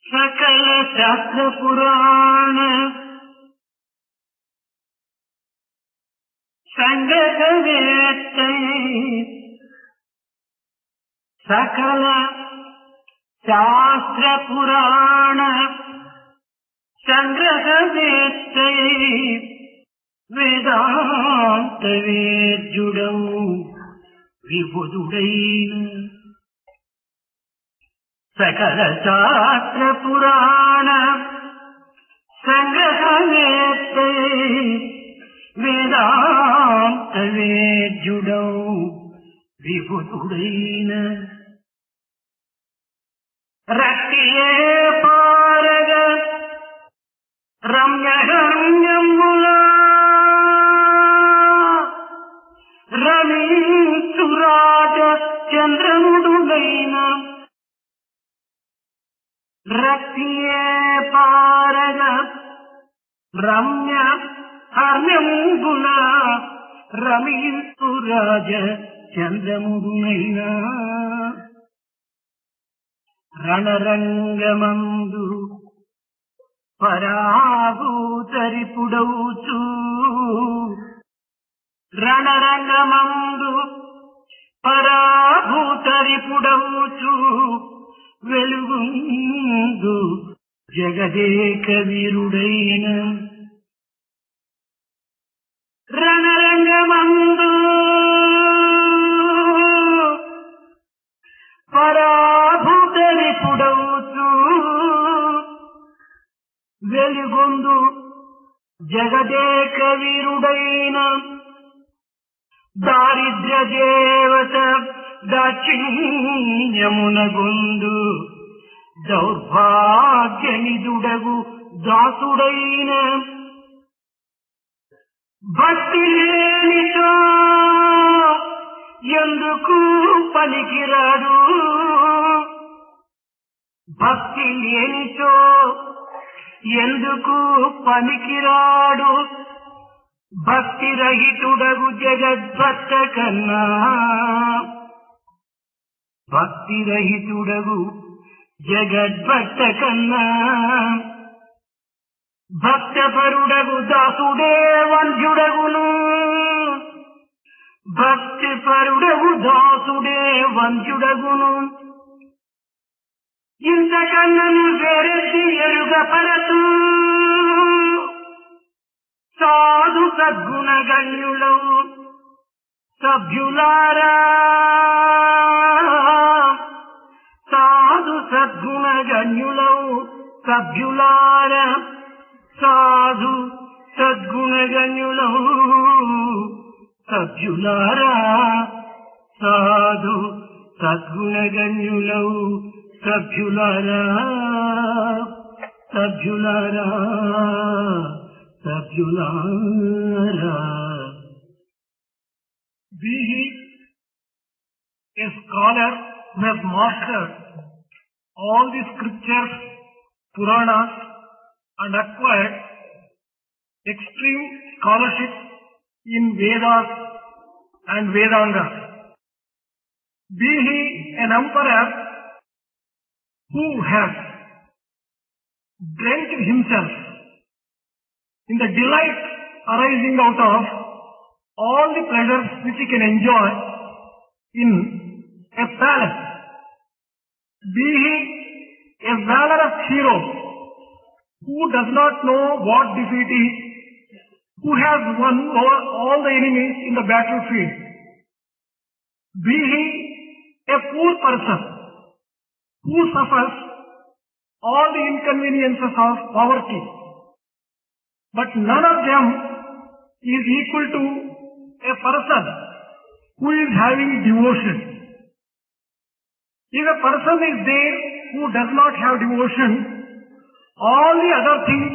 सकल शास्त्र पुराण संगतवेत्तै सकल शास्त्र पुराण संग्रहवेत्तै वेदांत वेद्युडौ विबुधुडैन सकल शास्त्र पुराण संग्रहवेत्तै वेदांत वेद्युडौ विबुधुडैन रक्तिये पारग रम्यगम्यमुला रमीसुराज चंद्रमुडुलैन रक्तिये पारग रम्य हर्म्यमुला रमीसुराज चंद्रमुडुलैन रणरंगमंदु పరాభూతరిపుడౌచు రణరంగమందు పరాభూతరిపుడౌచు వెలుగుందు జగదేక వీరుడైన రణరంగమందు పరాభూతరిపుడౌచు వెలుగొందు జగదేక వీరుడైన దారిద్ర్య దేవత దాక్షిణ్యమునగొందు దౌర్భాగ్యనిదుడగు దాసుడైన భక్తి లేనిచో ఎందుకు పనికిరాడు భక్తి లేనిచో ఎందుకు పనికిరాడు భక్తి రహితుడగు జగద్భక్త కన్నా భక్తి రహితుడగు జగద్భక్త కన్నా భక్తపరుడగు దాసుడే వంద్యుడగును భక్తిపరుడగు దాసుడే వంద్యుడగును ఇంతకన్నను వేరెత్తి ఎరుగపరచు సాధు సద్గుణగణ్యులవు సభ్యులారా సాధు సద్గుణగణ్యులవు సభ్యులారా సాధు సద్గుణగణ్యులవు సభ్యులారా సాధు సద్గుణగణ్యులవు సభ్యులారా సభ్యులారా సభ్యులారా. Be he a scholar who has mastered all the scriptures, Puranas, and acquired extreme scholarship in Vedas and Vedangas. Be he an emperor who has drenched himself in the delight arising out of all the pleasures which he can enjoy in a palace. Be he a valorous hero who does not know what defeat is, who has won over all the enemies in the battlefield. Be he a poor person who suffers all the inconveniences of poverty, but none of them is equal to a person who is having devotion. If a person is there who does not have devotion, all the other things,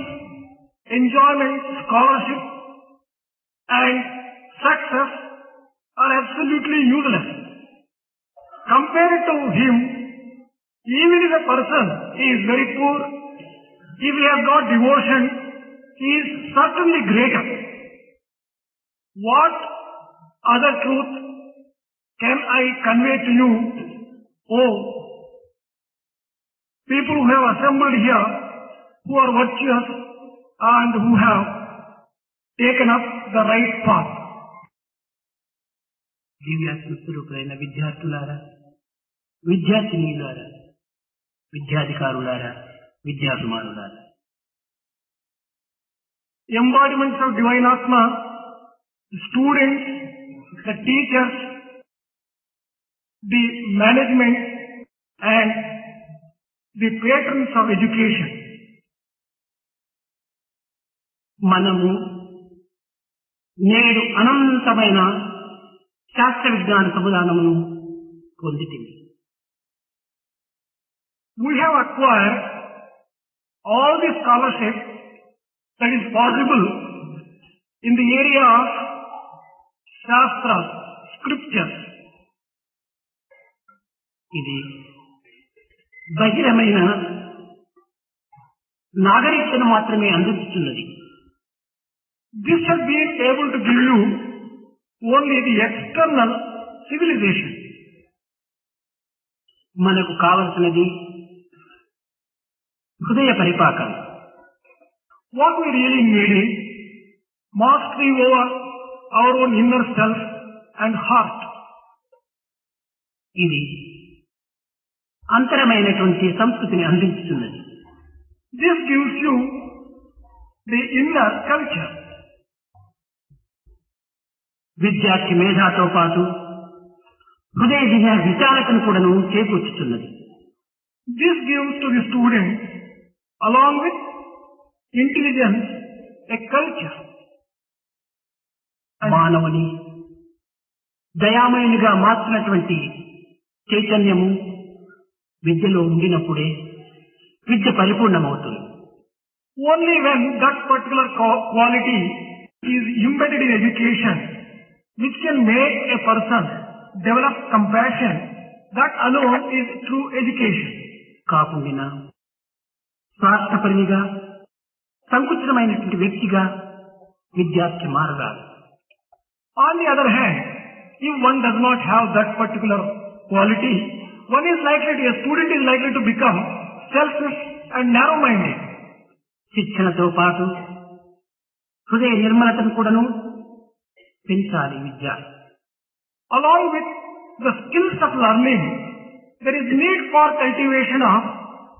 enjoyment, scholarship, and success are absolutely useless. Compared to him, even if a person is very poor, if he has got devotion, he is certainly greater. What other truth can I convey to you, O people who have assembled here, who are virtuous and who have taken up the right path. దివ్యాత్మ స్వరూపులైన విద్యార్థులారా, విద్యార్థినీలారా, విద్యాధికారులారా, విద్యాభిమానులారా, embodiments of divine Atma, the students, the teachers, the management and the patrons of education. మనము నేడు అనంతమైన శాస్త్ర విజ్ఞాన సముదానమును పొందితిమి. We have acquired all the scholarship that is possible in the area of Shastra, scriptures. ఇది బహిరమైన నాగరికతను మాత్రమే అందిస్తున్నది. This has been able to give you only the external civilization. మనకు కావలసినది హృదయ పరిపాకం. What we really need is mastery over our own inner self and heart. ఇది అంతరమైనటువంటి సంస్కృతిని అందిస్తున్నది. This gives you the inner culture. విద్యార్థి మేధాతో పాటు హృదయ విచారకను కూడాను చేకూర్చుతున్నది. This gives to the student, along with intelligence, a culture. మానవుని దయామయునిగా మార్చినటువంటి చైతన్యము విద్యలో ఉండినప్పుడే విద్య పరిపూర్ణమవుతుంది. Only when that particular quality is embedded in education, which can make a person develop compassion, that alone is true education. కాకుండా స్వార్థపరునిగా సంకుచితమైనటువంటి వ్యక్తిగా విద్యార్థి మారరాదు. On the other hand, if one does not have that particular quality, a student is likely to become selfish and narrow-minded. శిక్షణతో పాటు హృదయ నిర్మలతను కూడాను పెంచాలి విద్య. Along with the skills of learning, there is need for cultivation of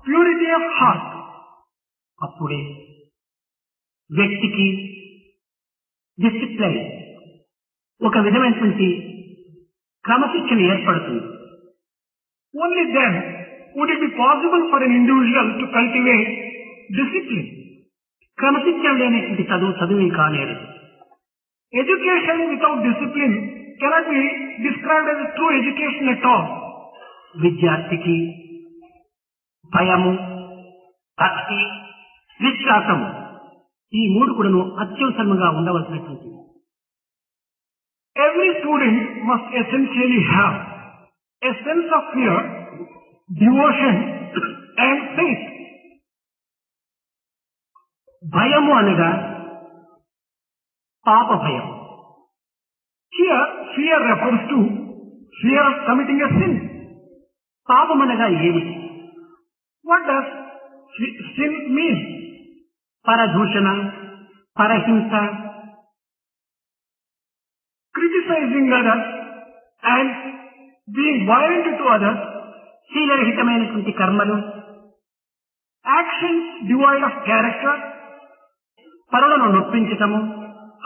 purity of heart. అప్పుడే వ్యక్తికి discipline, ఒక విధమైనటువంటి క్రమశిక్షణ ఏర్పడుతుంది. Only then would it be possible for an individual to cultivate discipline. క్రమశిక్షణ లేనటువంటి చదువే కాలేదు. Education without discipline cannot be described as a true education at all. విద్యార్థికి భయము, భక్తి, విశ్వాసము, ఈ మూడు కూడాను అత్యవసరంగా ఉండవలసినటువంటి. Every student must essentially have a sense of fear, devotion and faith. భయము అనగా పాప భయం. Here, fear refers to fear of committing a sin. పాపం అనగా ఏమిటి? What does sin mean? పరదూషణ, పరహింస, criticizing others and being violent to others, శీలరహితమైనటువంటి కర్మలు, actions devoid of character, పరులను నొప్పించటము,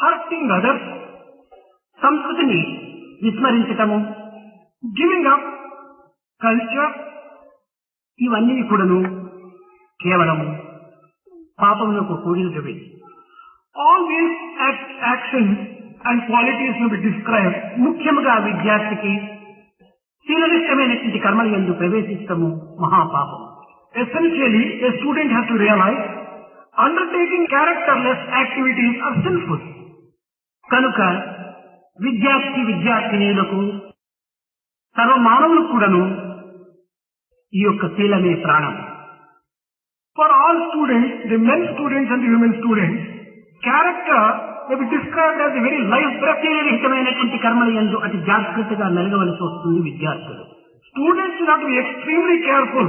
hurting others, సంస్కృతిని విస్మరించటము, giving up culture, ఇవన్నీ కూడాను కేవలము పాపమునకు కూడినవి. All these actions and qualities will be described. ముఖ్యముగా విద్యార్థికి శీలనిష్టమైనటువంటి కర్మల యందు ప్రవేశించటము మహాపాపము. Essentially, a student has to realize undertaking characterless activities are sinful. కనుక విద్యార్థినీలకు సర్వమానవులకు కూడాను ఈ యొక్క శీలమే ప్రాణం. For all students, the men students and the women students, character may be described as a very life breath. శీలరహితమైనటువంటి కర్మల యందు అతి జాగ్రత్తగా మెలగవలసి వస్తుంది విద్యార్థులు. Students should have to be extremely careful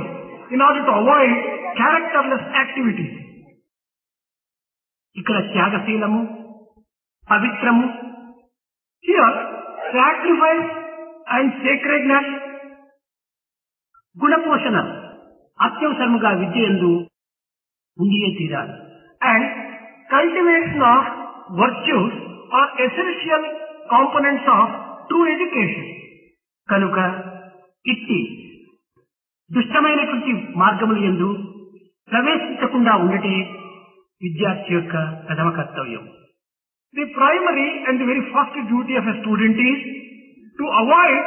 in order to avoid characterless activities. ఇక్కడ త్యాగశీలము, పవిత్రము, Here, sacrifice and sacredness, గుణపోషణ అత్యవసరముగా విద్యందు ఉండియే తీరాలి. and cultivation of virtues are essential components of true education. కనుక ఇట్టి దుష్టమైనటువంటి మార్గముల యందు ప్రవేశించకుండా ఉండటే విద్యార్థి యొక్క ప్రథమ కర్తవ్యం. The primary and the very first duty of a student is to avoid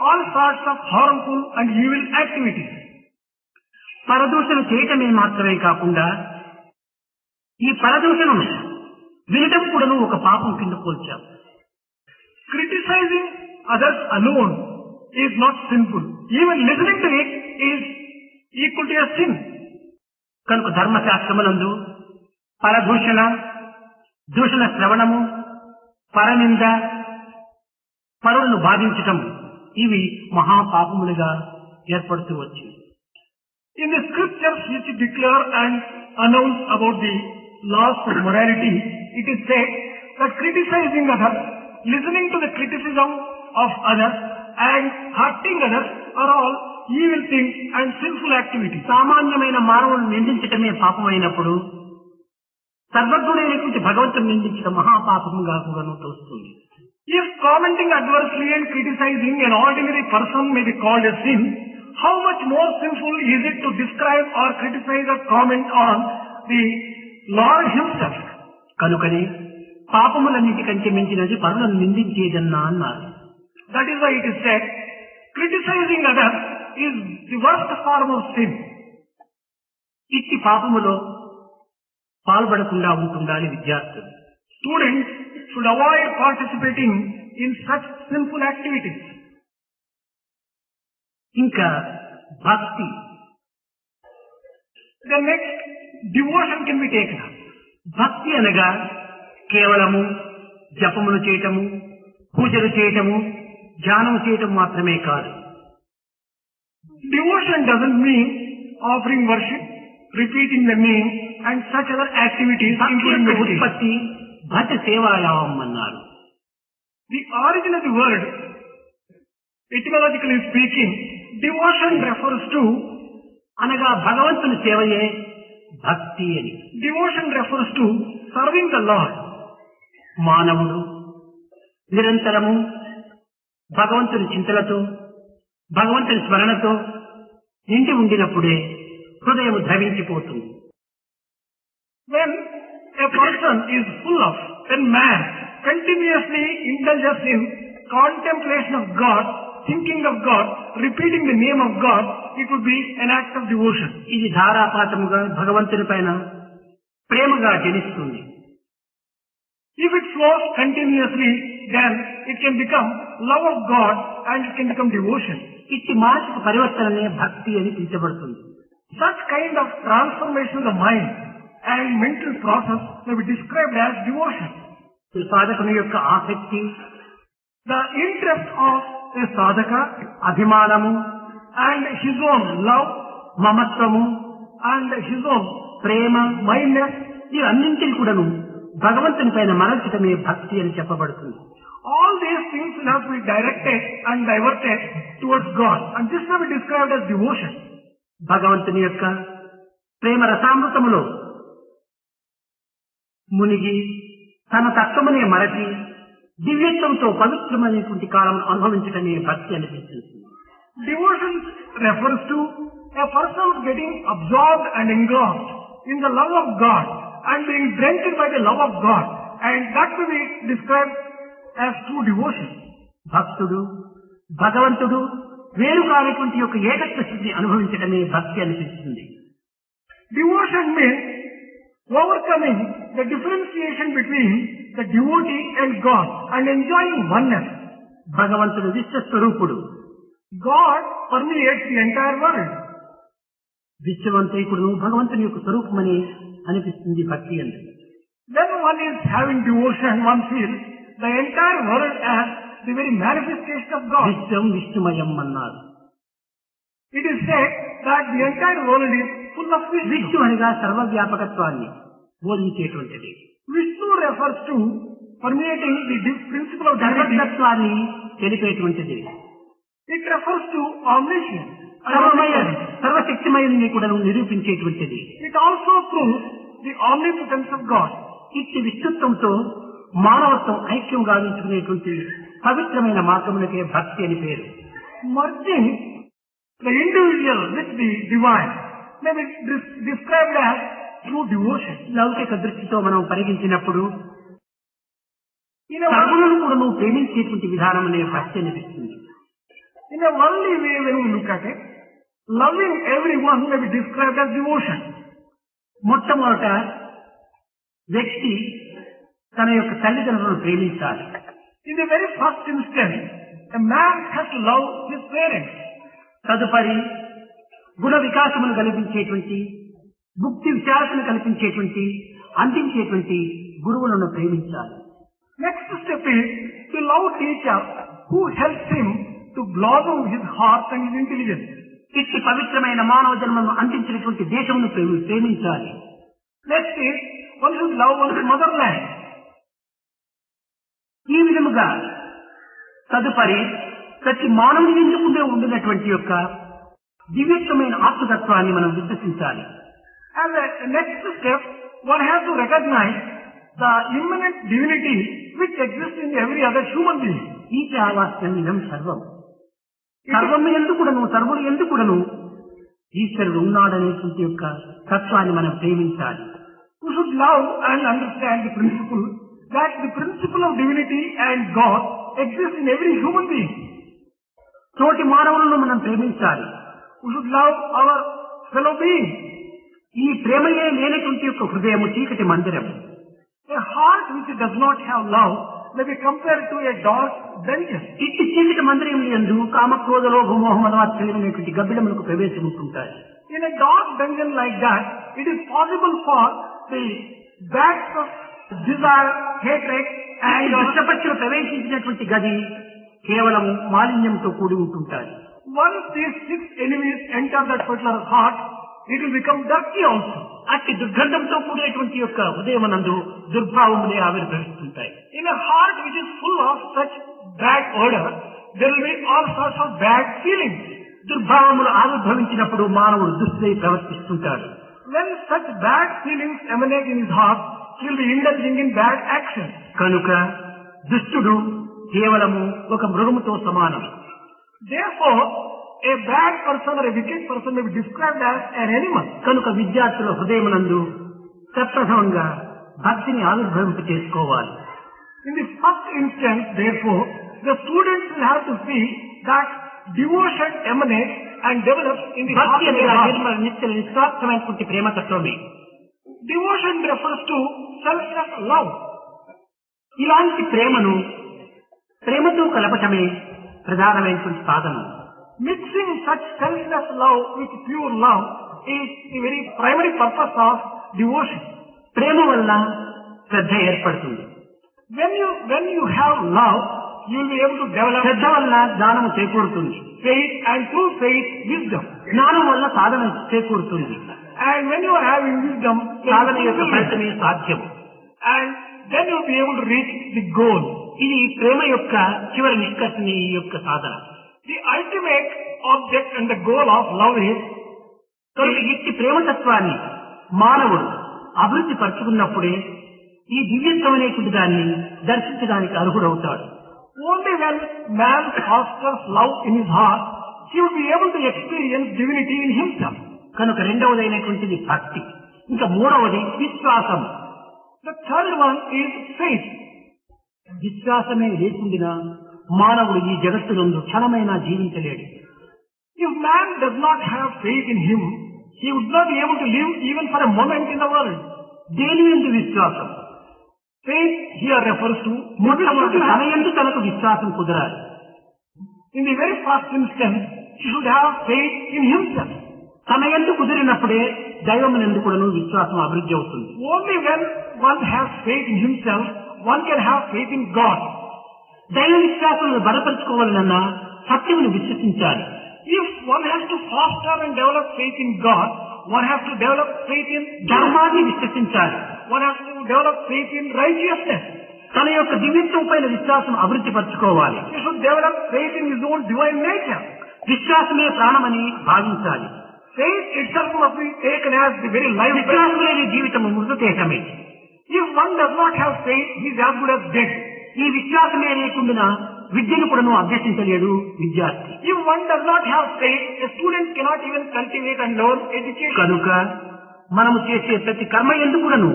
all sorts of harmful and evil activities. పరదూషణ చేయటమే మాత్రమే కాకుండా ఈ పరదూషణను వినటం కూడాను ఒక పాపం కింద పోల్చాం. Criticizing others alone is not sinful. Even listening to it is equal to a sin. కనుక ధర్మశాస్త్రములందు పరదూషణ, దూషణ శ్రవణము, పరనింద, పరులను బాధించటం ఇవి మహాపాపములుగా ఏర్పడుతూ వచ్చింది. In the scriptures which declare and announce about the laws of morality, it is said that criticizing others, listening to the criticism of others and hurting others are all evil things and sinful activities. సామాన్యమైన మానవులను నిందించటమే పాపమైనప్పుడు సర్వజ్ఞుడైనటువంటి భగవంతుని నిందించడం మహాపాపముగా కూడాను తోస్తుంది. If commenting adversely and criticizing an ordinary person may be called a sin, how much more sinful is it to describe or criticize or comment on the Lord himself? కనుకనే పాపములన్నిటికంటే మించినది పరులను నిందించేదన్నా అన్నారు. That is why it is said, criticizing others is the worst form of sin. ఇట్టి పాపములో పాల్పడకుండా ఉంటుండాలి విద్యార్థులు. Students should avoid participating in such sinful activities. ఇంకా భక్తి. The next, devotion can be taken up. భక్తి అనగా కేవలము జపములు చేయటము, పూజలు చేయటము, ధ్యానం చేయటం మాత్రమే కాదు. Devotion doesn't mean offering worship, repeating the name and such other activities including meditation. ఉత్పత్తి భజ సేవాయామం అన్నారు. The origin of the word, etymologically speaking, devotion refers to, అనగా భగవంతుని సేవయే భక్తి అని. devotion refers to serving the Lord. మానవుడు నిరంతరము భగవంతుని చింతలతో, భగవంతుని స్మరణతో నిండి ఉండినప్పుడే హృదయం ధవించిపోతుంది. When a person is full of, when man continuously indulges in contemplation of God, thinking of God, repeating the name of God, it would be an act of devotion. ఇది ధారాపాతముగా భగవంతుని పైన ప్రేమగా జనిస్తుంది. If it flows continuously, then it can become love of God and it can become devotion. ఇట్టి మానసిక పరివర్తననే భక్తి అని పిలుచబడుతుంది. Such kind of transformation of the mind and mental process may be described as devotion. సాధకుని యొక్క ఆసక్తి, The interest of a sadhaka అభిమానము and his own love మమత్వము and his own Prema mindness, ఇవన్నింటిని కూడాను భగవంతుని పైన మరల్చటమే భక్తి అని చెప్పబడుతుంది. all these things will have to be directed and diverted towards God, and this may be described as devotion. భగవంతుని యొక్క ప్రేమ రసామృతములో మునిగి తన తత్వమునే మరచి దివ్యత్వంతో పవిత్రమైనటువంటి కాలం అనుభవించటమే భక్తి అనిపిస్తుంది. Devotion refers to a person getting absorbed and engrossed in the love of God and being drenched by the love of God, and that will be described as true devotion. భక్తుడు భగవంతుడు వేరు కానిటువంటి యొక్క ఏకత్వ స్థితిని అనుభవించడమే భక్తి అనిపిస్తుంది. Devotion means overcoming the differentiation between the devotee and God and enjoying oneness. భగవంతుడు విశ్వస్వరూపుడు. God permeates the entire world. విశ్వవంతైకుడు భగవంతుని యొక్క స్వరూపమని అనిపిస్తుంది భక్తి అంటే. When one is having devotion, one feels the entire world as the very manifestation of God. విశ్వం విష్ణుమయం అన్నారు. It is said that the entire world is full of Vishnu. Vishnu అనగా సర్వవ్యాపకత్వాన్ని బోధించేటువంటిది. Vishnu refers to permeating the principle of divinity. సర్వతత్వాన్ని తెలిపేటువంటిది. It refers to omniscience. సర్వశక్తిమయుని కూడా నిరూపించేటువంటిది. It also proves the omnipotence of God. ఇట్టి విష్ణుత్వంతో మానవత్వం ఐక్యం గావించుకునేటువంటి పవిత్రమైన మార్గములకే భక్తి అని పేరు. Merging the individual with the divine may be described as true devotion. లౌకిక దృష్టితో మనం పరిగణించినప్పుడు సర్వులను కూడా నువ్వు ప్రేమించేటువంటి విధానం అనే భక్తి అనిపిస్తుంది. In a worldly way, when we look at it, loving everyone may be described as devotion. మొట్టమొదట వ్యక్తి తన యొక్క తల్లిదండ్రులను ప్రేమించాలి. In the very first instance, a man has to love his parents. తదుపరి గుణ వికాసమును కల్పించేటువంటి, భుక్తి విచారణ కల్పించేటువంటి, అందించేటువంటి గురువులను ప్రేమించాలి. Next step is to love teacher who helps him to blossom his heart and his intelligence. ఇట్టి పవిత్రమైన మానవ జన్మను అందించినటువంటి దేశమును ప్రేమించాలి. Next is one should love one's motherland. ఈ విధముగా తదుపరి ప్రతి మానవుని ఎందుకుండే ఉండినటువంటి యొక్క దివ్యత్వమైన ఆత్మతత్వాన్ని మనం విశ్వసించాలి. And the next step, one has to recognize the immanent divinity which exists in every other human being. ఈశావాస్యం ఇదం సర్వం. సర్వము ఎందుకుడను, సర్వుడు ఎందుకుడను ఈశ్వరుడు ఉన్నాడనేటువంటి యొక్క తత్వాన్ని మనం ప్రేమించాలి. We should love and understand the principle that the principle of divinity and God exists in every human being. తోటి మానవులను మనం ప్రేమించాలి. We should love our fellow beings. ఈ ప్రేమయే లేనటువంటి యొక్క హృదయము చీకటి మందిరము. A heart which does not have love may be compared to a dark dungeon. ఇట్టి చీకటి మందిరం యందు కామక్రోధ లోభ మోహ మదవాత్సర్యమైనటువంటి గబ్బిలములకు ప్రవేశముంటుంటాయి. In a dark dungeon like that, it is possible for the bags of desire, hatred and దుష్టపక్షులు ప్రవేశించినటువంటి గది కేవలం మాలిన్యంతో కూడి ఉంటుంటాయి. Once these 6 enemies enter that particular heart, it will become dirty also. అట్టి దుర్గంధంతో కూడినటువంటి యొక్క హృదయమనందు దుర్భావములే ఆవిర్భవిస్తుంటాయి. In a heart which is full of such bad odor, there will be all sorts of bad feelings. దుర్భావములు ఆవిర్భవించినప్పుడు మానవుడు దుష్టుడై ప్రవర్తిస్తుంటాడు. When such bad feelings emanate in his heart, he will be indulging in bad actions. కనుక దుష్టుడు కేవలము ఒక మృగముతో సమానం. Therefore, a bad person or a wicked person may be described as an animal. కనుక విద్యార్థుల హృదయమునందు ప్రప్రథమంగా భక్తిని ఆవిర్భవింప చేసుకోవాలి. In the first instance, therefore, the students will have to see that devotion emanates and develops in the heart భక్తి of their అనేది heart. నిత్య నిస్వార్థమైనటువంటి ప్రేమతత్వమే. Devotion refers to selfless love. ఇలాంటి ప్రేమను ప్రేమతో కలపటమే ప్రధానమైనటువంటి సాధనం. Mixing such selfless love with pure love is the very primary purpose of devotion. ప్రేమ వల్ల శ్రద్ధ ఏర్పడుతుంది. When you have love, you will be able to develop శ్రద్ధ వల్ల జ్ఞానము చేకూరుతుంది. faith, and through faith, wisdom. జ్ఞానం వల్ల సాధన చేకూరుతుంది. And when you are having wisdom, సాధన యొక్క ఫలితమే సాధ్యం. and then you will be able to reach the goal. ఇది ప్రేమ యొక్క చివరి నిష్కర్షణ ఈ యొక్క సాధన. The ultimate object and the goal of love is ఇట్టి ప్రేమతత్వాన్ని మానవుడు అభివృద్ధి పరుచుకున్నప్పుడే ఈ దివ్యత్వం అనేటువంటి దాన్ని దర్శించడానికి అర్హుడవుతాడు. only when man fosters love in his heart, he will be able to experience divinity in himself. కనుక రెండవదైనటువంటిది భక్తి, ఇంకా మూడవది విశ్వాసం. The third one is faith. విశ్వాసమే లేకుండా మానవుడు ఈ జగత్తునందు క్షణమైనా జీవించలేడు. If man does not have faith in him, he would not be able to live even for a moment in the world. దేని యందు విశ్వాసం? Faith here refers to మొట్టమొదటి తన యందు తనకు విశ్వాసం కుదరాలి. in the very first instance, he should have faith in himself. తన యందు కుదిరినప్పుడే దైవమునందు కూడాను విశ్వాసం అభివృద్ధి అవుతుంది. Only when one has faith in himself, one can have faith in God. దైవ విశ్వాసాలను బలపరుచుకోవాలన్నా సత్యమును విశ్వసించాలి. If one has to foster and develop faith in God, one has to develop faith in ధర్మాన్ని విశ్వసించాలి. one has to develop faith in righteousness. తన యొక్క దివ్యత్వం పైన విశ్వాసం అభివృద్ధి పరచుకోవాలి. He should develop faith in his own divine nature. విశ్వాసమే ప్రాణమని భావించాలి. Faith itself must be taken as the very life. విశ్వాసం లేని జీవితం మృతదేహమే. If one does not have faith, he is as good as dead. ఈ విశ్వాసమే లేకుండా విద్యను కూడా అభ్యసించలేడు విద్యార్థి. If one does not have faith, a student cannot even cultivate and learn education. కనుక మనము చేసే ప్రతి కర్మ ఎందుకును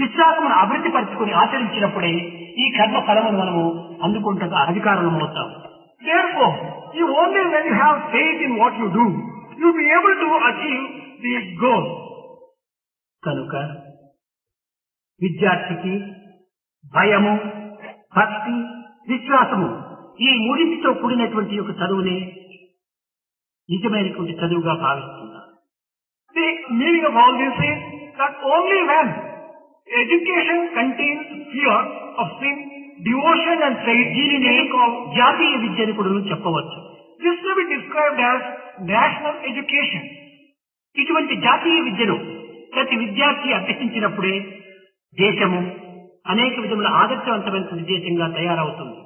విశ్వాసమును అభివృద్ధి పరచుకొని ఆచరించినప్పుడే ఈ కర్మ ఫలమును మనము అందుకుంటే అధికారులం అవుతాం. Therefore, if only when you have faith in what you do, you will be able to achieve the goal. కనుక విద్యార్థికి భయము, భక్తి, విశ్వాసము ఈ మూడింటితో కూడినటువంటి యొక్క చదువునే నిజమైనటువంటి చదువుగా భావిస్తున్నారు. The meaning of all this is that only when education contains fear of sin, devotion and faith, దీనిని జాతీయ విద్యను కూడా చెప్పవచ్చు. this may be described as national education. ఇటువంటి జాతీయ విద్యను ప్రతి విద్యార్థి అభ్యసించినప్పుడే దేశము అనేక విధముల ఆదర్శవంతమైన దేశంగా తయారవుతుంది.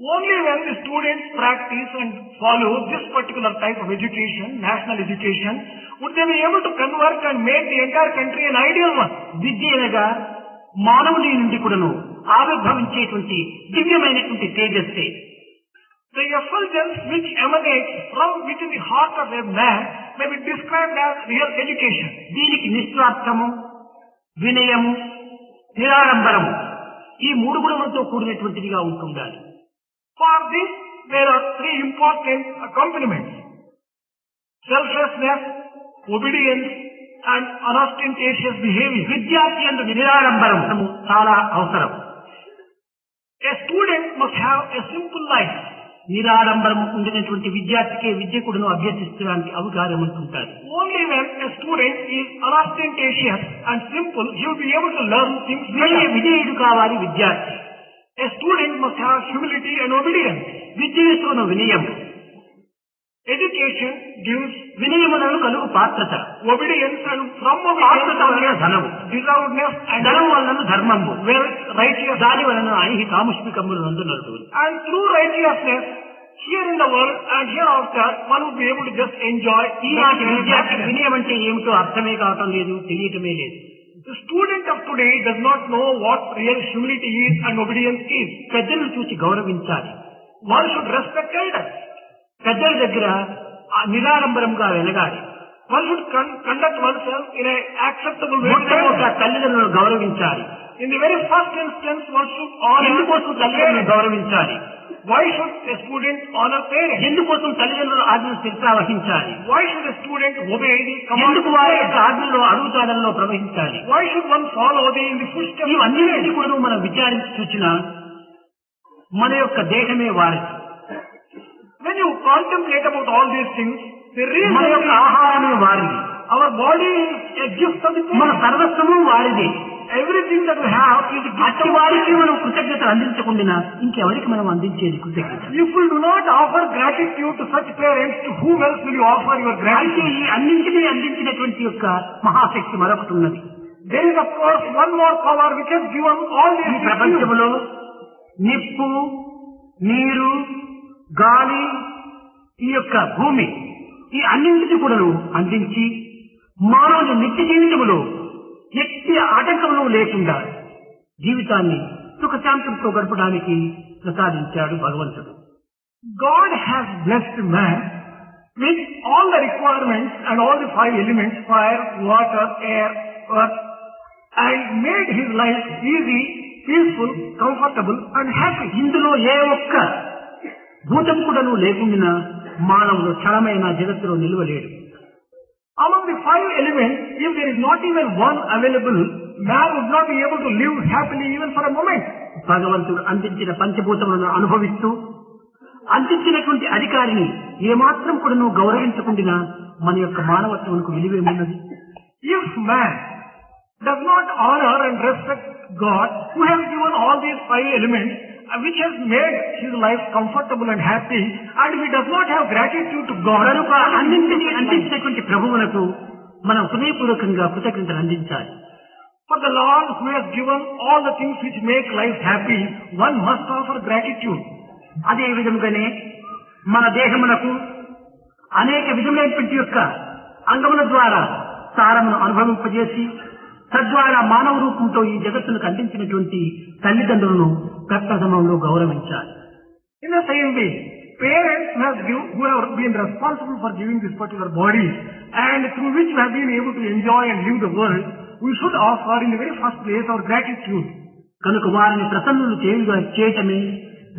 Only when the students practice and follow this particular type of education, national education, would they be able to convert and make the entire country an ideal one. విద్య అనగా మానవుని నుండి కూడాను ఆవిర్భవించేటువంటి దివ్యమైనటువంటి తేజస్సే. The effulgence which emanates from within the heart of a man may be described as real education. దీనికి నిస్వార్థము, వినయము, నిరాడంబరము ఈ మూడు గుణములతో కూడినటువంటిదిగా ఉంటుండాలి. For this, there are three important accompaniments: selflessness, obedience, and unostentatious behavior. విద్యార్థి యందు నిరాడంబరము చాలా అవసరం. A student must have a simple life. నిరాడంబరము ఉండినటువంటి విద్యార్థికే విద్య కూడాను అభ్యసిస్తడానికి అవకాశం ఉంటుంటారు. Only when a student is unostentatious and simple, he will be able to learn things better. విధేయుడు కావాలి విద్యార్థి. A student must have humility and obedience. విద్యతోను వినయము. Education gives వినయములను కలుగు పాత్రత. obedience, and from పాత్రత వలన ధనము, deservedness, and ధనము వలన ధర్మము, wealth, righteousness, దాని వలన ఐహిక కాముష్మికములు నందునరు. and through righteousness here in the world and hereafter one will be able to just enjoy. ఈనాటి విద్యార్థి వినయం అంటే ఏమిటో అర్థమే కావటం లేదు, తెలియటమే లేదు. The student of today does not know what real humility is and obedience is. పెద్దలను చూసి గౌరవించాలి. One should respect elders. పెద్దల దగ్గర నిరాడంబరంగా వెలగాలి. One should conduct oneself in an acceptable way. తల్లిదండ్రులను గౌరవించాలి. In the very first instance, one should honor. ఎందుకోసం తల్లిదండ్రులను గౌరవించాలి? Why should a student honor parents? ఎందుకోసం తల్లిదండ్రుల ఆజ్ఞను శిరస వహించాలి? Why should a student obey the command? ఎందుకు వారి యొక్క ఆజ్ఞలో అడుగుతాడల్లో ప్రవహించాలి? Why should one follow in the footsteps? ఇవన్నీ కూడా మనం విచారించి చూసిన మన యొక్క దేహమే వారిది. When you contemplate about all these things, the reason మన యొక్క ఆహారమే వారిది. our body is a gift of the మన Lord. సర్వస్వము వారిది. Everything that we have is a gift అట్టి of వారికి మనం కృతజ్ఞతలు అందించకుండా ఇంకెవరికి మనం అందించేది కృతజ్ఞత? If you do not offer gratitude to such parents, to whom else will you offer your అయితే gratitude? ఈ అన్నింటినీ అందించినటువంటి యొక్క మహాశక్తి మరొకటి ఉన్నది. There is of course one more power which has given all ఈ these things. ప్రపంచంలో నిప్పు, నీరు, గాలి, ఈ యొక్క భూమి ఈ అన్నింటినీ కూడా అందించి మానవుని నిత్య జీవితంలో ఎట్టి ఆటంకములు లేకుండా జీవితాన్ని సుఖశాంతులతో గడపడానికి ప్రసాదించాడు భగవంతుడు. God has blessed man with all the requirements and all the five elements: fire, water, air, earth, and made his life easy, peaceful, comfortable, and happy. ఇందులో ఏ ఒక్క భూతం కూడా లేకుండా మానవుడు క్షణమైన జగత్తులో నిలవలేడు. Among the five elements, if there is not even one available, man would not be able to live happily even for a moment. భగవంతుడు అందించిన పంచభూతములను అనుభవిస్తూ అందించినటువంటి అధికారిని ఏమాత్రం కూడా నువ్వు గౌరవించకుండా మన యొక్క మానవత్వమునకు విలువేమున్నది? If man does not honor and respect God, who has given all these five elements, which has made his life comfortable and happy, and if he does not have gratitude to God, కనుక అన్నింటినీ అందించినటువంటి ప్రభువునకు మనం హృదయపూర్వకంగా కృతజ్ఞతలు అందించాలి. for the Lord who has given all the things which make life happy, one must offer gratitude. అదే విధముగానే మన దేహమునకు అనేక విధములైనటువంటి యొక్క అంగముల ద్వారా సారమును అనుభవింపజేసి తద్వారా మానవ రూపంతో ఈ జగత్తును అందించినటువంటి తల్లిదండ్రులను ప్రప్రథమంలో గౌరవించాలి. In the same way, parents who have been responsible for giving this particular body and through which we have been able to enjoy and live the world, we should offer in the very first place our gratitude. కనుక వారిని ప్రసన్నులు చేయటమే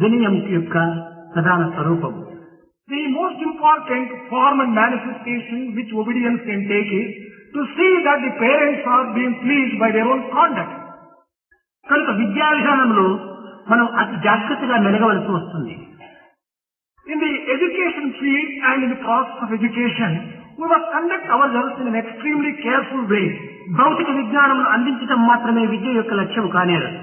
వినయం యొక్క ప్రధాన స్వరూపం. The most important form and manifestation which obedience can take is to see that the parents are being pleased by their own conduct. కనుక విద్యా విధానంలో మనం అతి జాగ్రత్తగా మెలగవలసి వస్తుంది. In the education field and in the process of education, we must conduct ourselves in an extremely careful way. భౌతిక విజ్ఞానం అందించడం మాత్రమే విద్య యొక్క లక్ష్యం కానేరదు.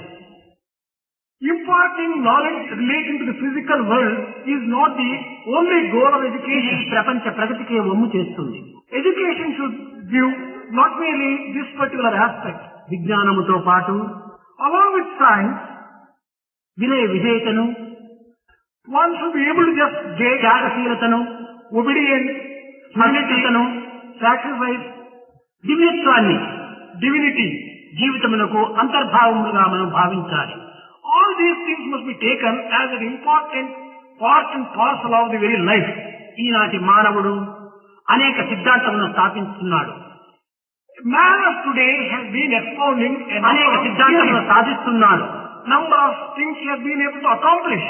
Imparting knowledge relating to the physical world is not the only goal of education. ప్రపంచ ప్రగతికే ఒమ్ము చేస్తుంది. Education should give not merely this particular aspect. విజ్ఞానముతో పాటు along with science, వినయ విధేయతను, one should be able to just gain త్యాగశీలతను, obedience, సమర్పితను, sacrifice, దివ్యత్వాన్ని, divinity, జీవితమునకు అంతర్భావములుగా మనం భావించాలి. all these things must be taken as an important part and parcel of the very life. ఈనాటి మానవుడు అనేక సిద్ధాంతములను స్థాపిస్తున్నాడు. Man of today has been expounding అనేక సిద్ధాంతములను సాధిస్తున్నాడు. number of things he has been able to accomplish.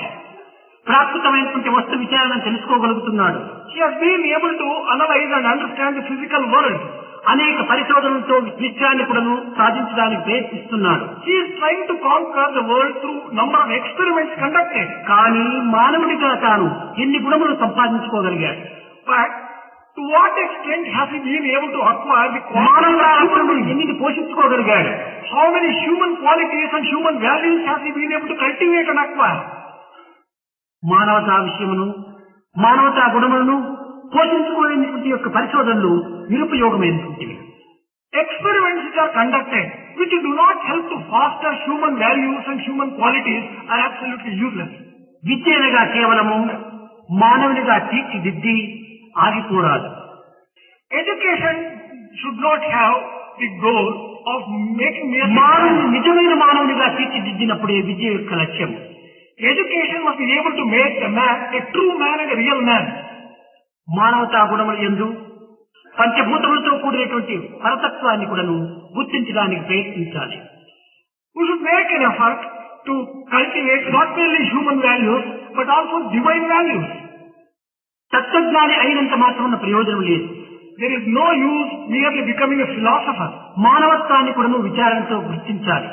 ప్రాకృతమైనటువంటి వస్తు విచారణను తెలుసుకోగలుగుతున్నాడు. He has been able to analyze and understand the physical world. అనేక పరిశోధనలతో విషయాన్ని కూడా సాధించడానికి ప్రయత్నిస్తున్నాడు. He is trying to conquer the world through number of experiments conducted. కానీ మానవుడిగా తాను ఎన్ని గుణములు సంపాదించుకోగలిగాడు? But to what extent has he been able to acquire the qualities ఎన్ని పోషించుకోగలిగాడు? How many human qualities and human values has he been able to cultivate and acquire? మానవతా విషయమును, మానవతా గుణములను పోషించుకోలేని యొక్క పరిశోధనలు నిరుపయోగమైనటువంటివి. Experiments which are conducted which do not help to foster human values and human qualities are absolutely useless. విద్యనగా కేవలము మానవునిగా తీర్చిదిద్ది ఆగిపోరాదు. Education should not have the goal of making మానవుని నిజమైన మానవునిగా తీర్చిదిద్దినప్పుడే విద్య యొక్క లక్ష్యం. Education must be able to make a man a true man and a real man. మానవతా గుణముల యందు పంచభూతములతో కూడినటువంటి పరతత్వాన్ని కూడాను గుర్తించడానికి ప్రయత్నించాలి. We should make an effort to cultivate not merely human values but also divine values. తత్వజ్ఞాని అయినంత మాత్రం ప్రయోజనం లేదు. There is no use merely becoming a philosopher. మానవత్వాన్ని కూడాను విచారణతో గుర్తించాలి.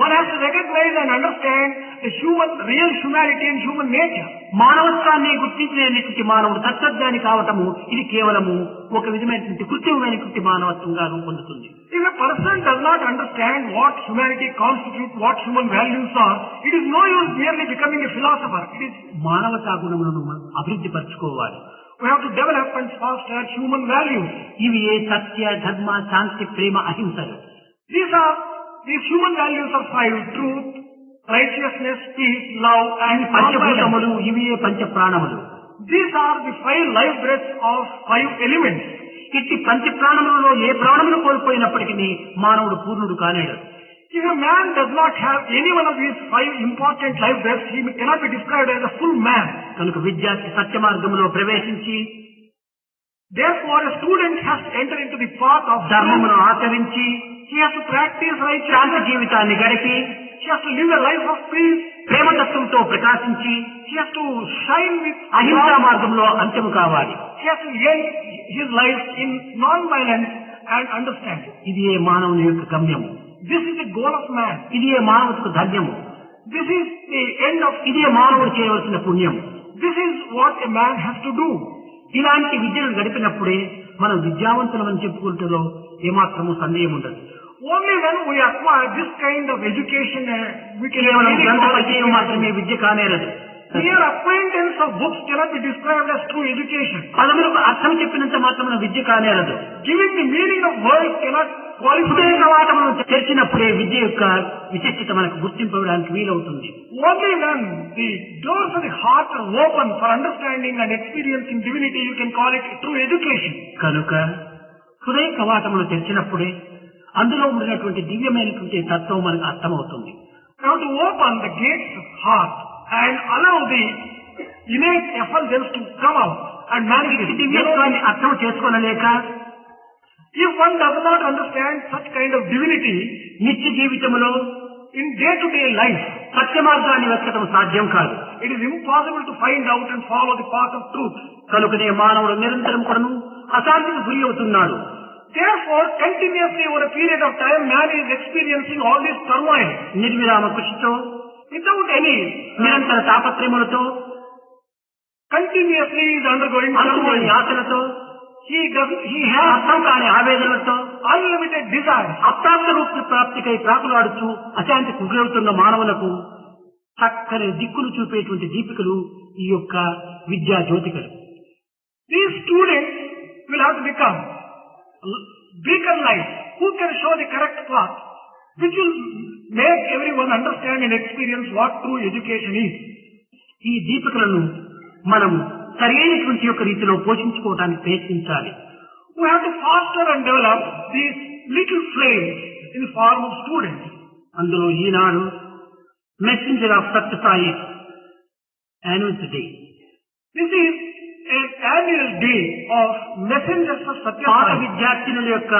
One has to recognize and understand the real humanity and human nature. మానవత్వాన్ని గుర్తించినటువంటి మానవుడు తత్వజ్ఞాని కావటము ఇది కేవలము ఒక విధమైనటువంటి కృత్రిమమైనటువంటి మానవత్వంగా రూపొందుతుంది. If a person does not understand what humanity constitutes, what human values are, it is no use merely becoming a philosopher. It is మానవతా గుణములను అభివృద్ధి పరచుకోవాలి. We have to develop and foster human values. ఇవి సత్య, ధర్మ, శాంతి, ప్రేమ, అహింసలు. These human values are five: truth, righteousness, peace, love, and పంచభూతములు. ఇవి పంచ ప్రాణములు. These are the five life breaths of five elements. ఇట్టి పంచ ప్రాణములలో ఏ ప్రాణమును కోల్పోయినప్పటికీ మానవుడు పూర్ణుడు Kanedu. If a man does not have any one of these five important life breaths, he cannot be described as a full man. కనుక విద్యార్థి సత్య మార్గంలో ప్రవేశించి, therefore a student has to enter into the path of ధర్మమును ఆచరించి, he has to practice Shanti righteousness, జీవితాన్ని గడిపి, he has to live a life of peace, ప్రేమతత్వంతో ప్రకాశించి, he has to shine with అహింసా మార్గంలో అంత్యము కావాలి. he has to end his life in non-violence and understanding. ఇది మానవుని యొక్క గమ్యము. This is the goal of man. ఇది మానవులకు ధన్యము. This is the end of ఇది మానవుడు చేయవలసిన పుణ్యము. This is what a man has to do. ఇలాంటి విద్యను గడిపినప్పుడే మనం విద్యావంతులమని చెప్పుకుంటలో ఏమాత్రము సందేహం ఉండదు. Only when we acquire this kind of education, we can కేవలం really గ్రంథ call it పరిచయం మాత్రమే విద్య కానేరదు. mere acquaintance of books cannot be described as true education. పదములకు అర్థం చెప్పినంత మాత్రమే విద్య కానేరదు. Giving the meaning of words cannot qualify. హృదయ కవాటమును తెరిచినప్పుడే విద్య యొక్క విశిష్టత మనకు గుర్తింపడానికి వీలవుతుంది. Only when the doors of the heart are open for understanding and experiencing divinity, you can call it true education. కనుక హృదయ కవాటమును తెరిచినప్పుడే అందులో ఉండినటువంటి దివ్యమైనటువంటి తత్వం మనకు అర్థమవుతుంది. Now to open the gates of heart and allow the innate effulgence to come out and manifest. దివ్యత్వాన్ని అర్థం చేసుకోనలేక If one does not understand such kind of divinity, నిత్య జీవితంలో in day-to-day life, సత్య మార్గాన్ని వెతకడం సాధ్యం కాదు. it is impossible to find out and follow the path of truth. కనుకనే మానవుడు నిరంతరం కూడాను అశాంతికి గురి అవుతున్నాడు. Therefore, continuously over a period of time, man is experiencing all this turmoil నిర్విరామ కృషితో without any. నిరంతర తాపత్రయములతో Continuously he is undergoing turmoil. ఆశలతో He has అర్థం కాని ఆవేదనలతో unlimited desires. అప్రాప్త రూప ప్రాప్తికై ప్రాకులాడుతూ అశాంతికి గురవుతున్న మానవులకు చక్కని దిక్కులు చూపేటువంటి దీపికలు ఈ యొక్క విద్యా జ్యోతికలు. These students will have to become beacon lights who can show the correct path, which will make everyone understand and experience what true education is. ఈ దీపికలను మనము సరైనటువంటి యొక్క రీతిలో పోషించుకోవడానికి ప్రయత్నించాలి. We have to foster and develop these little flames in the form of students. అందులో Eenadu messenger of Sathya Sai annual day. This is an annual day of messengers of పాత Satyasai. విద్యార్థినుల యొక్క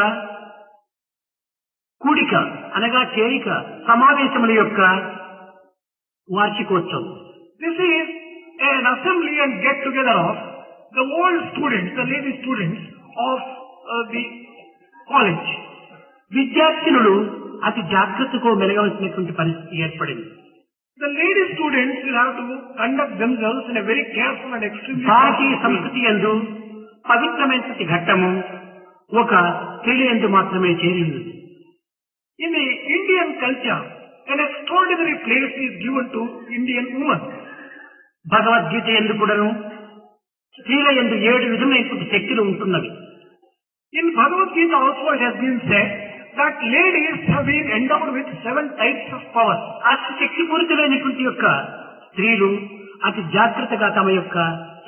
కూడిక అనగా చేరిక సమావేశముల యొక్క వార్షికోత్సవం. This is an assembly and get together of the old students, the lady students of the college. విద్యార్థినులు అతి జాగ్రత్తతో మెలగవలసినటువంటి పరిస్థితి ఏర్పడింది. The lady students will have to conduct themselves in a very careful and extremely Bharatiya careful way. సంస్కృతి యందు పవిత్రమైనటువంటి ఘట్టము ఒక స్త్రీ యందు మాత్రమే చేరి ఉన్నది. In the Indian culture, an extraordinary place is given to Indian women. Bhagavad Gita యందు కూడాను స్త్రీల యందు 7 విధమైనటువంటి శక్తులు ఉంటున్నవి. In Bhagavad Gita also it has been said that ladies have been endowed with 7 types of power. అతి శక్తిపూరితులైనటువంటి యొక్క స్త్రీలు అతి జాగ్రత్తగా తమ యొక్క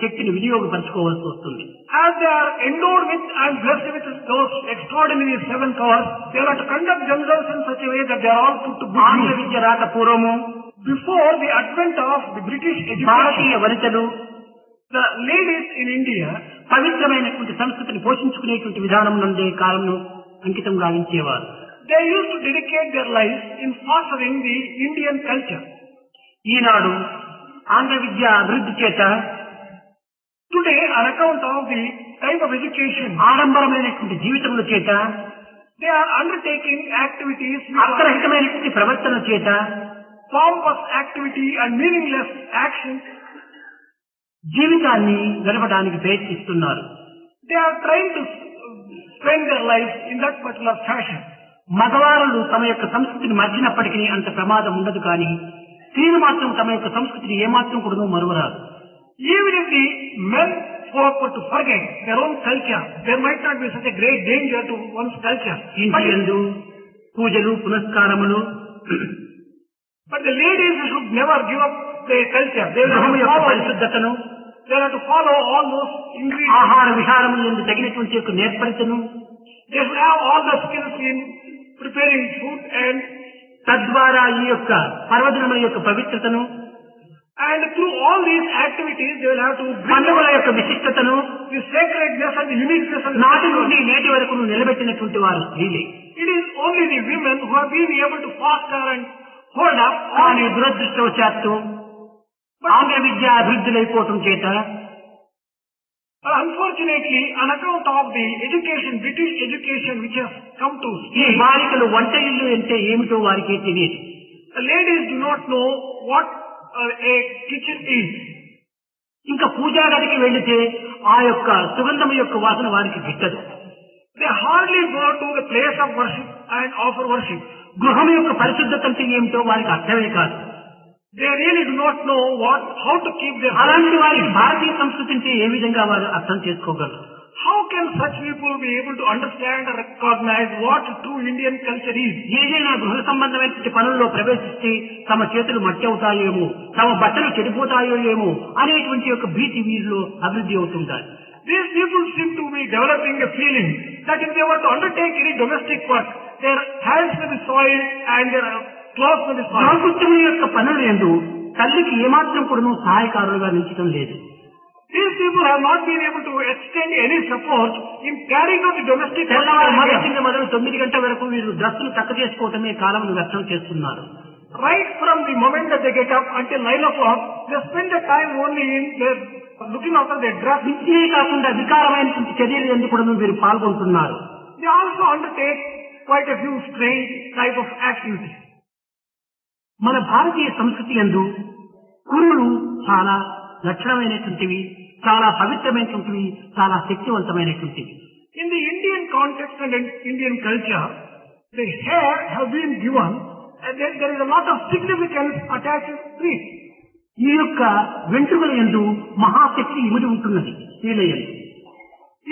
శక్తిని వినియోగపరచుకోవాల్సి వస్తుంది. As they are endowed with and blessed with those extraordinary 7 powers, they have to conduct themselves in such a way that they are all put to good ఆంగ్ల use. విద్య రాక పూర్వము Before the advent of the British education, Bharatiya వనితలు the ladies in India, పవిత్రమైనటువంటి సంస్కృతిని పోషించుకునేటువంటి విధానం నందే కాలంలో అంకితం గావించేవారు. they used to dedicate their lives in fostering the Indian culture. ఈనాడు ఆంగ్ల విద్య అభివృద్ధి చేత Today, on account of the type of education, ఆడంబరమైనటువంటి జీవితముల చేత they are undertaking activities which are అర్థరహితమైనటువంటి ప్రవర్తన చేత pompous activity and meaningless action. జీవితాన్ని గడపడానికి ప్రయత్నిస్తున్నారు. They are trying to spend their lives in that particular fashion. మగవారులు తమ యొక్క సంస్కృతిని మర్చినప్పటికీ అంత ప్రమాదం ఉండదు, కానీ స్త్రీలు మాత్రం తమ యొక్క సంస్కృతిని ఏమాత్రం కూడా మరువరాదు. Even if the men folk were to forget their own culture, there might not be such a great danger to one's culture. ఇంటి యందు పూజలు పునస్కారములు, But the ladies should never give up their culture. They will గృహము have to యొక్క follow, పరిశుద్ధతను, they will have to follow all those ingredients. ఆహార విహారముల యందు తగినటువంటి యొక్క నేర్పరితను, They should have all the skills in preparing food and తద్వారా ఈ యొక్క పర్వదినముల యొక్క పవిత్రతను, through all these activities they will have to bring పండుగల యొక్క విశిష్టతను the sacredness and the uniqueness of the నాటి festival. నుండి నేటి వరకు నిలబెట్టినటువంటి వారు స్త్రీలే. It is only the women who have been able to foster and hold up all కానీ దురదృష్టవశాత్తు ఆంగ్ల విద్య అభివృద్ధులైపోవటం చేత But unfortunately, on account of the education, British education which has come to ఈ stay, బాలికలు వంట ఇల్లు అంటే ఏమిటో వారికే తెలియదు. the ladies do not know what a kitchen is. ఇంకా పూజా గదికి వెళితే ఆ యొక్క సుగంధం యొక్క వాసన వారికి గిట్టదు. They hardly go to the place of worship and offer worship. గృహం యొక్క పరిశుద్ధత అంటే ఏమిటో వారికి అర్థమే కాదు. They really do not know how to keep their. అలాంటి వారికి భారతీయ సంస్కృతి అంటే ఏ విధంగా వారు అర్థం చేసుకోగలరు? How can such people be able to understand or recognize what true Indian culture is? ఏదైనా గృహ సంబంధమైనటువంటి పనుల్లో ప్రవేశిస్తే తమ చేతులు మట్టి అవుతాయేమో, తమ బట్టలు చెడిపోతాయో ఏమో అనేటువంటి యొక్క భీతి వీరిలో అభివృద్ధి అవుతుంటారు. These people seem to be developing a feeling that if they were to undertake any domestic work, their hands may be soiled and their clothes may be soiled. గృహకృత్యముల యొక్క పనులు ఎందు తల్లికి ఏమాత్రం కూడా సహాయకారులుగా నిలిచడం లేదు. These people have not been able to extend any support in carrying out the domestic work. మొదలు 9 గంటల వరకు వీరు డ్రెస్సులు చక్క చేసుకోవటమే కాలంను వ్యర్థం చేస్తున్నారు. Right from the moment that they get up until 9 o'clock, they spend the time only in their looking after their dress. ఇంతే కాకుండా వికారమైనటువంటి చర్యలు ఎందుకు కూడా వీరు పాల్గొంటున్నారు. They also undertake quite a few strange type of activities. మన భారతీయ సంస్కృతి యందు కురులు చాలా లక్షణమైనటువంటివి, చాలా పవిత్రమైనటువంటివి, చాలా శక్తివంతమైనటువంటివి. In the Indian context and in Indian culture, the hair have been given and there is a lot of significance attached to it. ఈ యొక్క వెంట్రుకల యందు మహాశక్తి ఇమిడి ఉంటున్నది స్త్రీలయందు.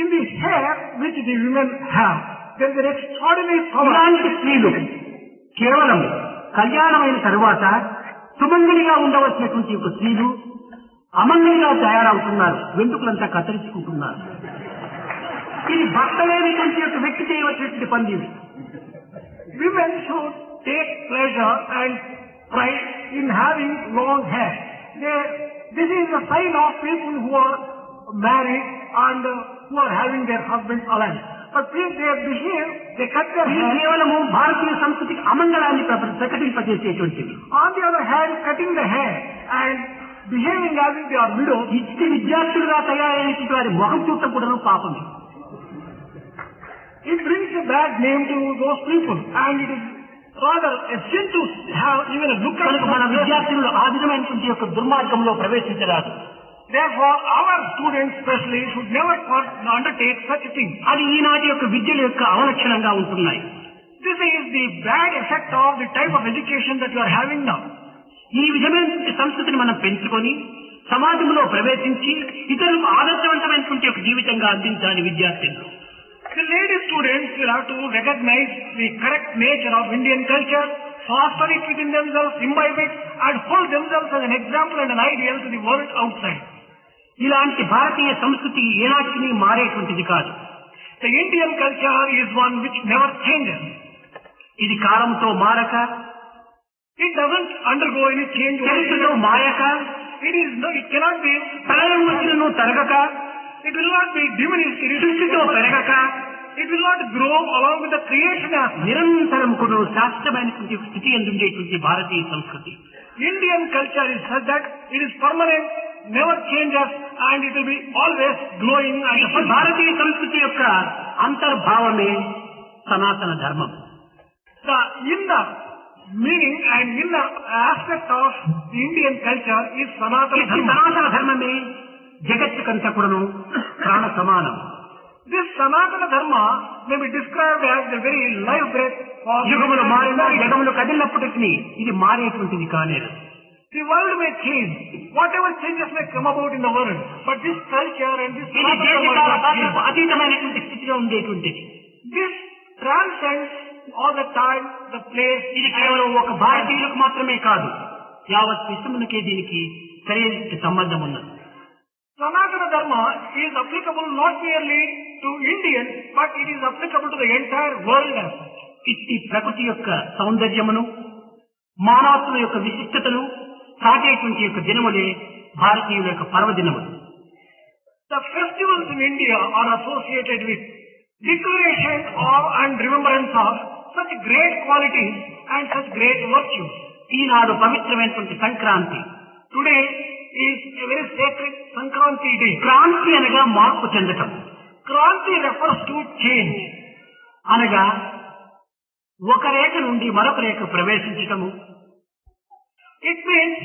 In the hair which the women have, there is an extraordinary power. ఇలాంటి స్త్రీలు కేవలం కళ్యాణమైన తరువాత సుమంగళిగా ఉండవలసినటువంటి ఒక స్త్రీలు అమంగళిగా తయారవుతున్నారు, వెంట్రుకలంతా కత్తిరించుకుంటున్నారు. ఇది భర్త లేనటువంటి యొక్క వ్యక్తి చేయవలసినటువంటి పని ఇది. Women should take pleasure and pride in having long hair. This is a sign of people who are married and who are having their husbands alive. But if they behave, they cut their hair. కేవలము భారతీయ సంస్కృతికి అమంగళాన్ని ప్రకటింపజేసేటువంటిది. On the other hand, cutting the hair and behaving as if they are widows. ఇచ్చి విద్యార్థులుగా తయారైనటువంటి వారి మొహం చూడటం కూడా పాపమే. It brings a bad name to those people, and it is rather a sin to have even a look at మన విద్యార్థులు ఆ విధమైనటువంటి యొక్క దుర్మార్గంలో ప్రవేశించరాదు. Therefore, our students especially should never undertake such things. అది ఈనాటి యొక్క విద్యల యొక్క అవలక్షణంగా ఉంటున్నాయి. This is the bad effect of the type of education that you are having now. ఈ విధమైన సంస్కృతిని మనం పెంచుకొని సమాజంలో ప్రవేశించి ఇతరులకు ఆదర్శవంతమైనటువంటి ఒక జీవితంగా అందించాలి విద్యార్థులు. The lady students will have to recognize the correct nature of Indian culture, foster it within themselves, imbibe it, and hold themselves as an example and an ideal to the world outside. ఇలాంటి భారతీయ సంస్కృతి ఏనాటికి మారేటువంటిది కాదు. The Indian culture is one which never changes. ఇది కాలంతో మారక, it doesn't undergo any change. చరిత్రలో మాయక, it cannot be ప్రళయం వచ్చినను తరగక, it will not be diminished. సృష్టితో పెరగక, it will not grow along with the creation as నిరంతరం కూడా శాశ్వతమైనటువంటి స్థితి ఎందుండేటువంటి భారతీయ సంస్కృతి. Indian culture is such that it is permanent, never changes, and it will be always glowing. And భారతీయ సంస్కృతి యొక్క అంతర్భావమే సనాతన ధర్మం. The inner meaning and inner aspect of the Indian culture is Sanatana Dharma. సనాతన ధర్మమే జగత్తుకంతా కూడాను ప్రాణ సమానం. This Sanatana Dharma may be described as the very life breath of యుగములు మారినా జగములు కదిలినప్పటికీ ఇది మారేటువంటిది కానేరు. The world may change, whatever changes may come about in the world, but this culture and this అతీతమైనటువంటి స్థితిలో ఉండేటువంటిది. This transcends all the time, the place. ఇది కేవలం ఒక భారతీయులకు మాత్రమే కాదు, యావత్ విశ్వమునకే దీనికి సరైన సంబంధం ఉన్నది. Sanatana Dharma is applicable not merely to Indians, but it is applicable to the entire world. ఇట్టి ప్రకృతి యొక్క సౌందర్యమును, మానవత్వం యొక్క విశిష్టతను సాటేటువంటి యొక్క దినములే భారతీయుల యొక్క పర్వదినములు. The festivals in India are associated with declaration of and remembrance of such great qualities and such great virtues. ఈనాడు పవిత్రమైనటువంటి Sankranti. Today is a very sacred Sankranti day. Kranti అనగా మార్పు చెందటం. Kranti refers to change. అనగా ఒక రేఖ నుండి మరొక రేఖ ప్రవేశించటము. It means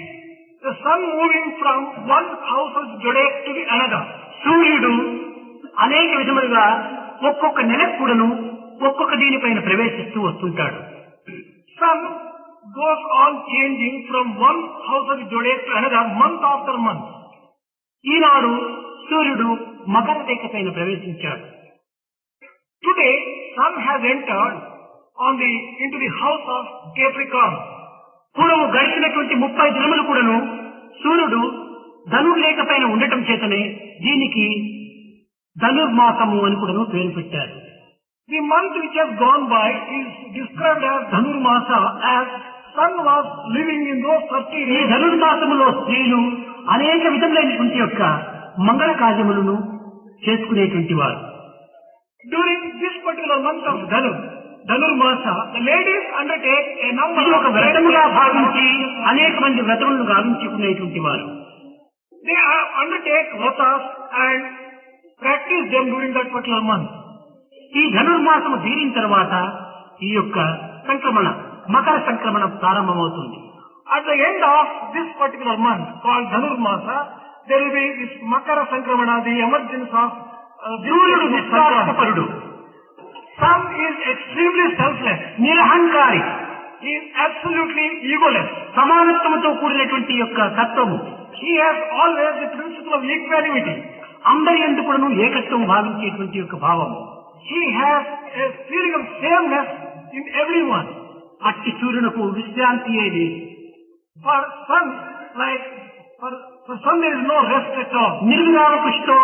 the sun moving from one house of zodiac to the another. సూర్యుడు అనేక విధములుగా ఒక్కొక్క నెలకు కూడాను ఒక్కొక్క దీనిపైన ప్రవేశిస్తూ వస్తుంటాడు. Sun goes on changing from one house of zodiac to another month after month. ఈనాడు సూర్యుడు మకర రేఖ పైన ప్రవేశించాడు. Today, Sun has entered into the house of Capricorn. పూర్వము గడిచినటువంటి 30 దినములు కూడాను సూర్యుడు ధనుర్రేఖ పైన ఉండటం చేతనే దీనికి ధనుర్మాసము అని కూడాను పేరు పెట్టారు. The month which has gone by is described as Dhanurmasa, as Sun was living in those 30 ఈ days. ధనుర్మాసములో స్త్రీలు అనేక విధములైనటువంటి యొక్క మంగళ కార్యములను చేసుకునేటువంటి వారు. During this particular month of Dhanurmasa, the ladies undertake a number ఇది ఒక of వ్రతముగా భావించి అనేక మంది వ్రతములను గావించుకునేటువంటి వారు. They undertake vratas and practice them during that particular month. ఈ ధనుర్మాసము తీరిన తర్వాత ఈ యొక్క సంక్రమణ మకర సంక్రమణ ప్రారంభమవుతుంది. At the end of this particular month called Dhanurmasa, there will be this Makara Sankramana, the emergence of సూర్యుడు this నిస్వార్థపరుడు, Sun is extremely selfless. నిరహంకారి, He is absolutely egoless. సమానత్వంతో కూడినటువంటి యొక్క తత్వము. He has always the principle of equanimity. అందరి యందు కూడాను ఏకత్వం భావించేటువంటి యొక్క భావము. He has a feeling of sameness in everyone. అట్టి సూర్యునకు విశ్రాంతి ఏది? For Sun, for Sun there is no rest at all. నిర్విరామ కృషితో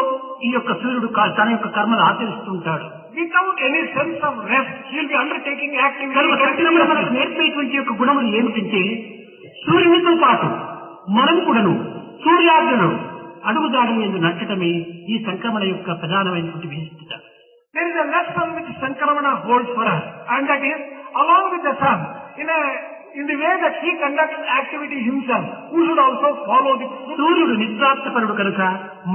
ఈ యొక్క సూర్యుడు తన యొక్క కర్మలు ఆచరిస్తుంటాడు. Without any sense of rest, he will be undertaking కనుక సత్యములు మనకు activity. నేర్పేటువంటి యొక్క గుణములు ఏమిటంటే సూర్యునితో పాటు మనం కూడాను సూర్యాగ్రను అడుగుదాడని ఎందు నచ్చటమే ఈ సంక్రమణ యొక్క ప్రధానమైనటువంటి విశిష్టత. There is a lesson which Sankaramana holds for us, and that is, along with the Sun, in the way that he conducts activity himself, who should also follow the సూర్యుడు నిస్వార్థపరుడు కనుక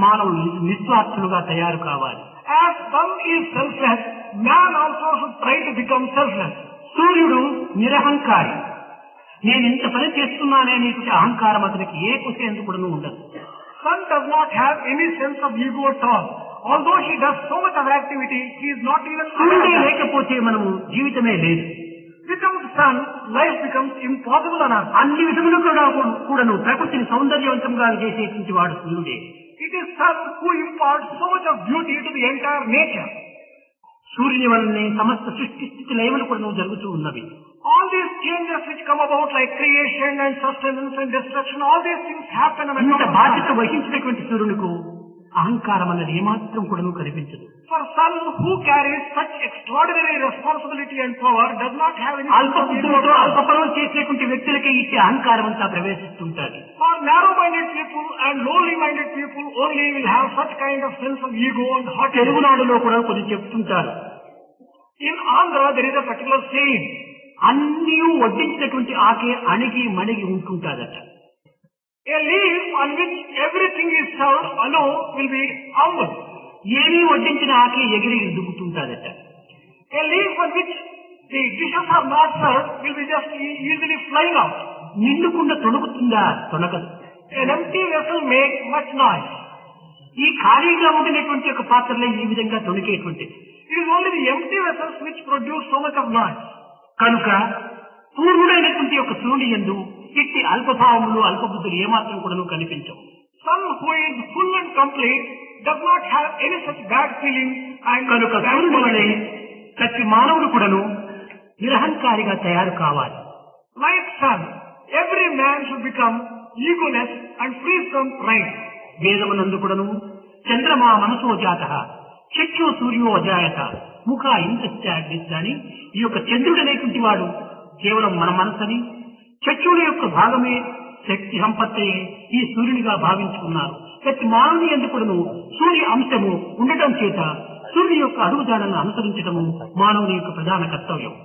మానవులు నిస్వార్థులుగా తయారు కావాలి. As Sun is selfless, man also should try to become selfless. సూర్యుడు నిరహంకారి. నేను ఇంత పని చేస్తున్నానే అనేటువంటి అహంకారం అతనికి ఏ కుసేందుకు కూడా ఉండదు. Sun does not have any sense of ego at all. Although he does so much of activity, he is not even సూర్యుడే aware. లేకపోతే మనము జీవితమే లేదు. Without Sun, life becomes impossible on earth. అన్ని విధములు కూడాను ప్రకృతిని సౌందర్యవంతంగా చేసేటువంటి వాడు సూర్యుడే. It is Sun who imparts so much of beauty to the entire nature. సూర్యుని వల్లనే సమస్త సృష్టి స్థితి లయములు కూడా జరుగుతూ ఉన్నవి. All these changes which come about like creation and sustenance and destruction, all these things happen on ఇంత account of బాధ్యత Sun. వహించినటువంటి సూర్యునికి అహంకారం అన్నది ఏమాత్రం కూడాను కనిపించదు. For Sun who carries such extraordinary responsibility and power does not have any అల్ప sense of ego బుద్ధులతో at all. అల్ప పనులు చేసేటువంటి వ్యక్తులకే ఇచ్చే అహంకారం అంతా ప్రవేశిస్తుంటారు. For narrow-minded people and lowly-minded people only will have such kind of sense of ego and haughtiness. తెలుగునాడులో కూడా కొన్ని చెప్తుంటారు. In Andhra there is a particular saying, అన్నీ వడ్డించినటువంటి ఆకే అణిగి మణిగి ఉంటుంటాదట. a leaf on which everything is served alone will be humble. ఏమీ వడ్డించిన ఆకే ఎగిరి దుబ్బుతుంటాదట. A leaf on which the dishes are not served will be just easily flying out. నిండుకుండా తొణుకుతుందా? తొణకదు. An empty vessel makes much noise. ఈ ఖాళీగా ఉండినటువంటి ఒక పాత్రలే ఈ విధంగా తొణికేటువంటి. It is only the empty vessels which produce so much of noise. కనుక పూర్ణుడైనటువంటి ఒక సూర్యుని యందు ఇట్టి అల్పభావములు అల్పబుద్ధులు ఏమాత్రం కూడా కనిపించవు. Sun who is full and complete does not have any such bad feeling and కనుక bad సూర్యుని వలె quality. ప్రతి మానవుడు కూడాను నిరహంకారిగా తయారు కావాలి. Like Sun, every man should become egoless and free from pride. వేదమునందు కూడాను చంద్రమా మనసో జాతః చక్షు సూర్యో అజాయత ముఖ ఇంద్రశ్చాని ఈ యొక్క చంద్రుడు అనేటువంటి వాడు కేవలం మన మనసని, చక్షుల యొక్క భాగమే శక్తి సంపత్తియే ఈ సూర్యునిగా భావించుకున్నారు. ప్రతి మానవుని ఎందుకును సూర్య అంశము ఉండటం చేత సూర్యుని యొక్క అడుగుజాడలను అనుసరించడము మానవుని యొక్క ప్రధాన కర్తవ్యం.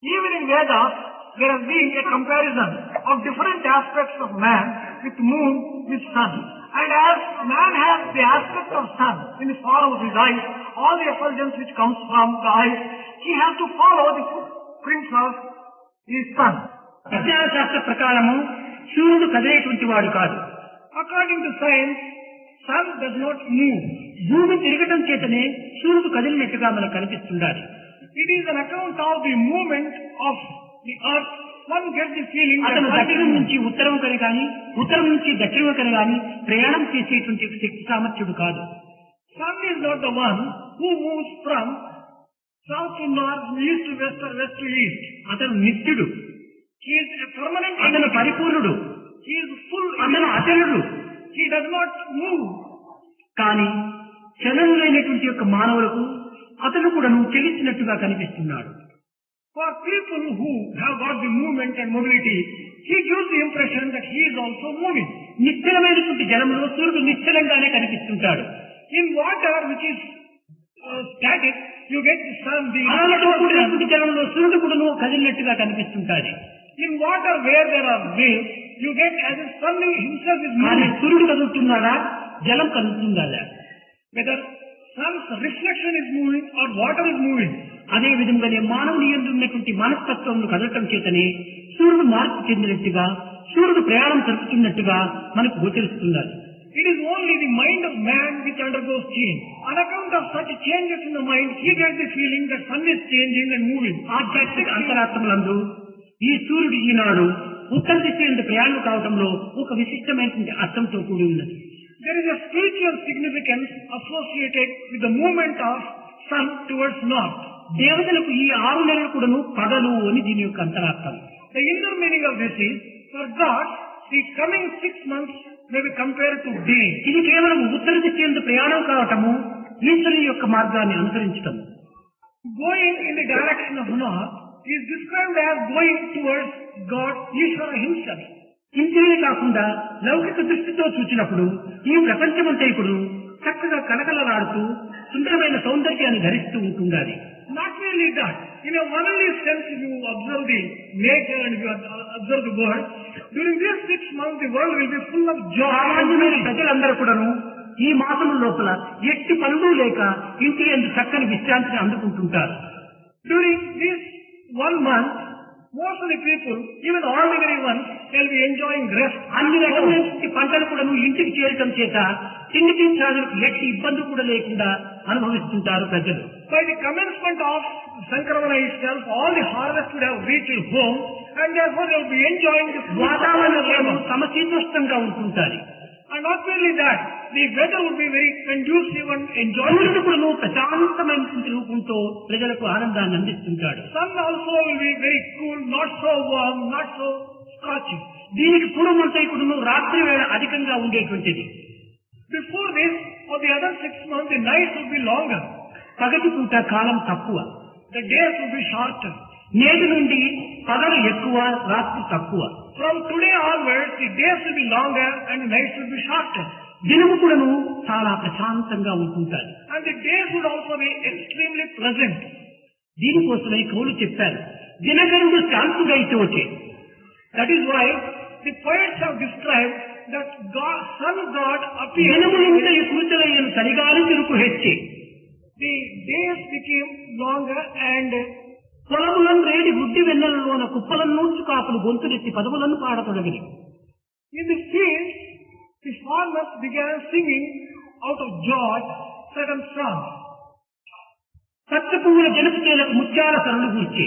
Even in Vedas, there has been a comparison of different aspects of man with moon, with sun. And as man has the aspect of sun in the form of his eyes, all the effulgence which comes from the eyes, he has to follow the footprints of his sun. విజ్ఞాన శాస్త్ర ప్రకారము సూర్యుడు కదిలేటువంటి వాడు కాదు. According to science, sun does not move. భూమి తిరగటం చేతనే సూర్యుడు కదిలినట్టుగా మనకు కనిపిస్తుండాలి. It is an account of the movement of the earth. One gets the feeling that అతను sun is దక్షిణం moving. నుంచి ఉత్తరం కని కానీ ఉత్తరం నుంచి దక్షిణం కని కానీ ప్రయాణం చేసేటువంటి శక్తి సామర్థ్యుడు కాదు. Sun is not the one who moves from south to north, east to west or west to east. అతను నిత్యుడు, He is a permanent అతను entity. పరిపూర్ణుడు, He is full. అతను అచలుడు. He does not move. కానీ చలనులైనటువంటి యొక్క మానవులకు అతను కూడా చెలిసినట్టుగా కనిపిస్తున్నాడు. For people who have got the movement and mobility, he gives the impression that he is also moving. నిశ్చలమైనటువంటి జలంలో సూర్యుడు నిశ్చలంగానే కనిపిస్తుంటాడు. In water which is static, you get the sun, the అలలతో కూడినటువంటి జలంలో సూర్యుడు కూడా కదిలినట్టుగా కనిపిస్తుంటాడు. in water where there are waves, you get as if sun himself is కానీ moving. సూర్యుడు కదులుతున్నాడా, జలం కదులుతుందా? Whether sun's reflection is moving or water is moving. అదే విధంగానే మానవుని యందు ఉన్నటువంటి మనస్తత్వం కదలటం చేతనే సూర్యుడు మార్పు చెందినట్టుగా, సూర్యుడు ప్రయాణం జరుపుతున్నట్టుగా మనకు గోచరిస్తున్నారు. It is only the mind of man which undergoes change. On account of such changes in the mind, he gets the feeling that sun is changing and moving. ఆధ్యాత్మిక అంతరాత్మలందు ఈ సూర్యుడు ఈనాడు ఉత్తర దిశ ఎందు ప్రయాణం కావడంలో ఒక విశిష్టమైనటువంటి అర్థంతో కూడి ఉన్నది. There is a spiritual significance associated with the movement of sun towards north. దేవతలకు ఈ 6 నెలలు కూడాను పగలు అని దీని యొక్క అంతరార్థం. The inner meaning of this is, for God, the coming 6 months may be compared to days. ఇది కేవలం ఉత్తర దిశ ఎందు ప్రయాణం కావటము, ఈశ్వరుని యొక్క మార్గాన్ని అనుసరించటము. Going in the direction of north is described as going towards God, Ishvara himself. ఇంతే కాకుండా లౌకిక దృష్టితో చూచినప్పుడు ఈ ప్రపంచమంతా ఇప్పుడు చక్కగా కలకలలాడుతూ సుందరమైన సౌందర్యాన్ని ధరిస్తూ ఉంటుండాలి. Not merely that, in a worldly sense, if you observe the nature and if you observe the world, during these 6 months the world will be full of joy. సామాన్యమైన ప్రజలందరూ కూడాను ఈ మాసం లోపల ఎట్టి పనులు లేక ఇంటి యందు చక్కని విశ్రాంతిని అందుకుంటుంటారు. During this 1 month, most of the people, even ordinary ones, will be enjoying rest. అన్ని రకమైనటువంటి పంటలు కూడా ఇంటికి చేరటం చేత తిండి తింటాలకు ఎట్టి ఇబ్బంది కూడా లేకుండా అనుభవిస్తుంటారు ప్రజలు. By the commencement of Sankaramana itself, all the harvest would have reached home, and therefore they will be enjoying the వాతావరణం సమశీతోష్ణంగా ఉంటుంటారు. And not merely that, the weather would be very conducive and enjoyable. సూర్యుడు కూడా ప్రశాంతమైనటువంటి రూపంతో ప్రజలకు ఆనందాన్ని అందిస్తుంటాడు. Sun also will be very cool, not so warm, not so scorching. దీనికి పూర్వమంతా ఇప్పుడు రాత్రి వేళ అధికంగా ఉండేటువంటిది. Before this, for the other 6 months, the nights would be longer. పగటి పూట కాలం తక్కువ, The days would be shorter. నేటి నుండి పగలు ఎక్కువ, రాత్రి తక్కువ. From today onwards, the days will be longer and the nights will be shorter. దినము కూడాను చాలా ప్రశాంతంగా ఉంటుంటారు. And the days would also be extremely pleasant. దీనికోసమై కవులు చెప్పారు, దినకరుడు శాంతుడైతోటే. That is why the poets have described that God, Sun God appeared. దినము ఇంత సూచనలను సరిగాను తిరుపు హెచ్చి The days became longer and పొలములను రేడి గుడ్డి వెన్నెలలోన కుప్పలను నూర్చు కాపులు గొంతులెత్తి పదములను పాడతొడగిరి. in the fields, the farmers began singing out of joy certain songs. పచ్చ పువ్వుల జనపు చేలకు ముత్యాల సరళు కూర్చి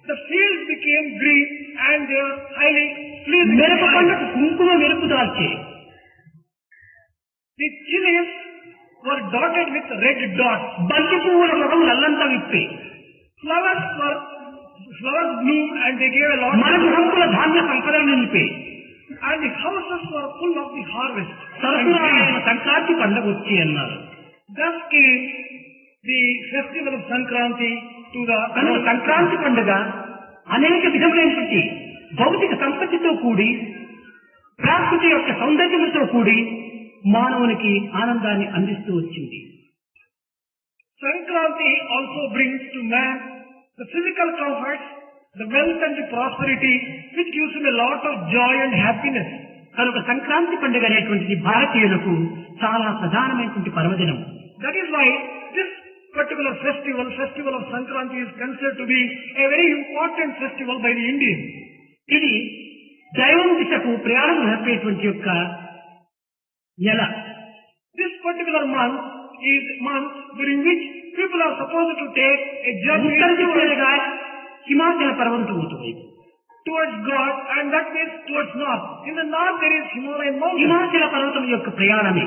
The fields became green and they were highly pleasing. మెరప పంటకు కుంకుమ మెరుపు దాల్చే. The chilies were dotted with red dots. బంతి పువ్వుల మొగములు అల్లంతా విప్పి Flowers bloomed and they gave a lot మనకు హంకుల ధాన్య సంపదలు నిలిపి and the houses were full of the harvest. సరసురాయన Sankranti పండుగ వచ్చి అన్నారు. Thus came the festival of Sankranti to the కనుక సంక్రాంతి పండుగ అనేక విధములైనటువంటి భౌతిక సంపత్తితో కూడి ప్రాకృతి యొక్క సౌందర్యముతో కూడి మానవునికి ఆనందాన్ని అందిస్తూ వచ్చింది. Sankranti also brings to man the physical comforts, the wealth and the prosperity, which gives him a lot of joy and happiness. కనుక సంక్రాంతి పండుగ అనేటువంటిది భారతీయులకు చాలా ప్రధానమైనటువంటి పర్వదినం. That is why this particular festival of Sankranti, is considered to be a very important festival by the Indians. ఇది దైవం దిశకు ప్రయాణం జరిపేటువంటి యొక్క నెల. This particular month is month during which people are supposed to take a journey ఉత్తర దిశగా హిమాచల పర్వతం వైపు towards God, and that means towards north. In the north there is Himalayan mountain. హిమాచల పర్వతం యొక్క ప్రయాణమే.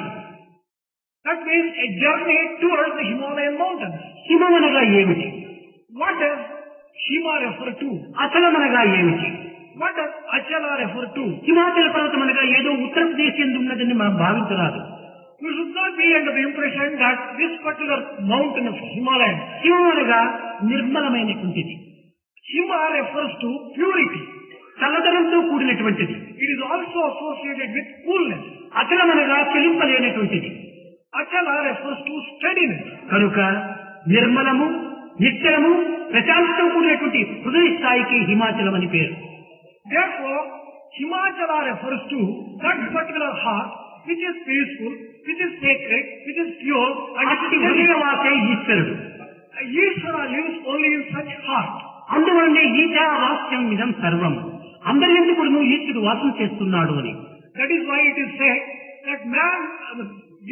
That means a journey towards the Himalayan mountains. హిమం అనగా ఏమిటి? What does Hima refer to? అచలం అనగా ఏమిటి? What does Achala refer to? హిమాచల పర్వతం అనగా ఏదో ఉత్తరప్రదేశ్ ఎందు ఉన్నదని మనం భావించరాదు. You should not be under the impression that this particular mountain of Himalaya. హిమం అనగా నిర్మలమైనటువంటిది. Hima refers to purity. చల్లదనంతో కూడినటువంటిది. It is also associated with coolness. అచలం అనగా చెలింపలేనటువంటిది. Achala refers to steadiness. కనుక నిర్మలము, నిశ్చలము, ప్రశాంతతో కూడినటువంటి హృదయ స్థాయికి హిమాచలం అని పేరు. Therefore, Himachala refers to that particular heart which is peaceful, which is sacred, which is pure, and అట్టి హృదయవాసే ఈశ్వరుడు. Ishvara lives only in such heart. అందువల్లనే ఈశా వాక్యం ఇదం సర్వం. అందరి ఎందుకు ఈశ్వరుడు వాసం చేస్తున్నాడు అని. That is why it is said that man,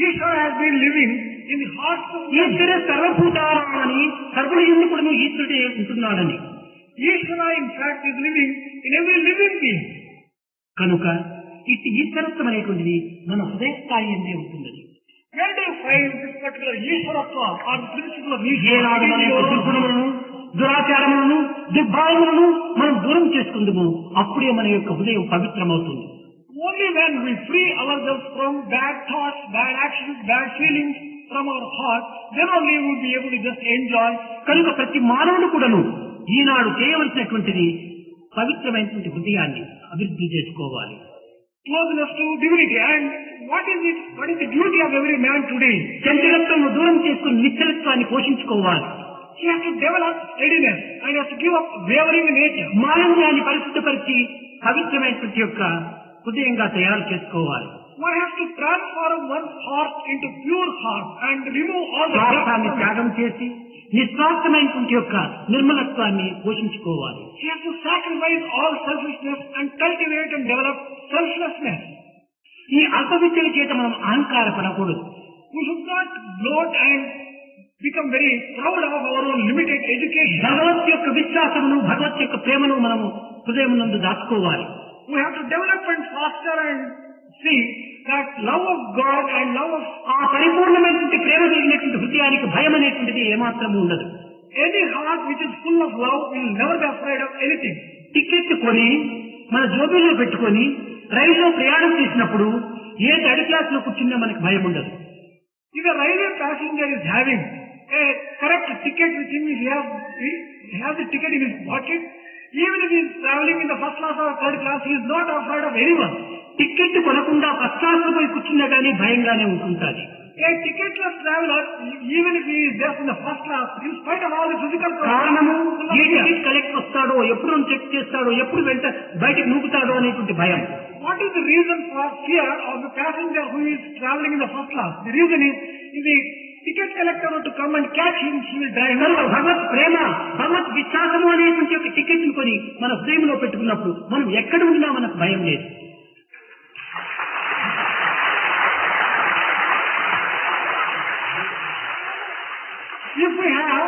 Ishvara has been living in the hearts of men. ఈశ్వర సర్వభూతాలని సర్వుడు ఎందుకు ఈశ్వరుడే ఉంటున్నాడని. Ishvara in fact is living in every living being. కనుక ఇట్టి ఈశ్వరత్వం అనేటువంటిది మన హృదయ స్థాయి ఎందే ఉంటుంది. Where do you find this particular Ishvaratva or the principle of ఏనాడు మన యొక్క దుర్గుణములను, దురాచారములను, దుర్భావములను మనం దూరం చేసుకుందాము, అప్పుడే మన యొక్క హృదయం పవిత్రమవుతుంది. Only when we free ourselves from bad thoughts, bad actions, bad feelings from our heart, then only we will be able to just enjoy. కనుక ప్రతి మానవుడు కూడాను ఈనాడు చేయవలసినటువంటిది పవిత్రమైనటువంటి హృదయాన్ని అభివృద్ధి చేసుకోవాలి. Closeness to divinity. And what is it? What is the duty of every man today? చంచలత్వం దూరం చేసుకుని నిశ్చలత్వాన్ని పోషించుకోవాలి. He has to develop steadiness and he has to give up wavering nature. మానవుని పరిశుద్ధపరిచి పవిత్రమైనటువంటి యొక్క హృదయంగా తయారు చేసుకోవాలి. One has to transform one's heart into pure heart and remove all the స్వార్థాన్ని dark. త్యాగం చేసి నిస్వార్థమైనటువంటి యొక్క నిర్మలత్వాన్ని పోషించుకోవాలి. He has to sacrifice all selfishness and cultivate and develop selflessness. ఈ అల్ప విద్యల చేత మనం అహంకారపడకూడదు. We should not gloat and become very proud of our own limited education. భగవత్ యొక్క విశ్వాసమును, భగవత్ యొక్క ప్రేమను మనము హృదయమునందు దాచుకోవాలి. We have to develop and foster and see that love of God and love of ఆ పరిపూర్ణమైనటువంటి ప్రేమ కలిగినటువంటి హృదయానికి భయం అనేటువంటిది ఏమాత్రము ఉండదు. any heart which is full of love will never be afraid of anything. Ticket కొని మన జోబీలో పెట్టుకొని రైల్లో ప్రయాణం చేసినప్పుడు ఏ థర్డ్ క్లాస్ లో కూర్చున్నా మనకు భయం ఉండదు. If a railway passenger is having a correct ticket with him, if he has the ticket in his pocket, even if he is traveling in the first class or third class, he is not afraid of anyone. Ticket కొనకుండా first class లో పోయి కూర్చున్నా కానీ భయంగానే ఉంటుంటాది. A ticketless traveler, even if he is just in the first class, in spite of all the physical కారణము problems, ఏ ticket collect వస్తాడో, ఎప్పుడు check చేస్తాడో, ఎప్పుడు బయటకు నూపుతాడో అనేటువంటి భయం. what is the reason for fear of the passenger who is traveling in the first class? The reason is, if the ticket collector were to come and catch him, he will drive. భగవత్ ప్రేమ, భగవత్ విశ్వాసము అనేటువంటి ఒక ticket ని కొని మన హృదయంలో పెట్టుకున్నప్పుడు మనం ఎక్కడ ఉన్నా మనకు భయం లేదు. If we have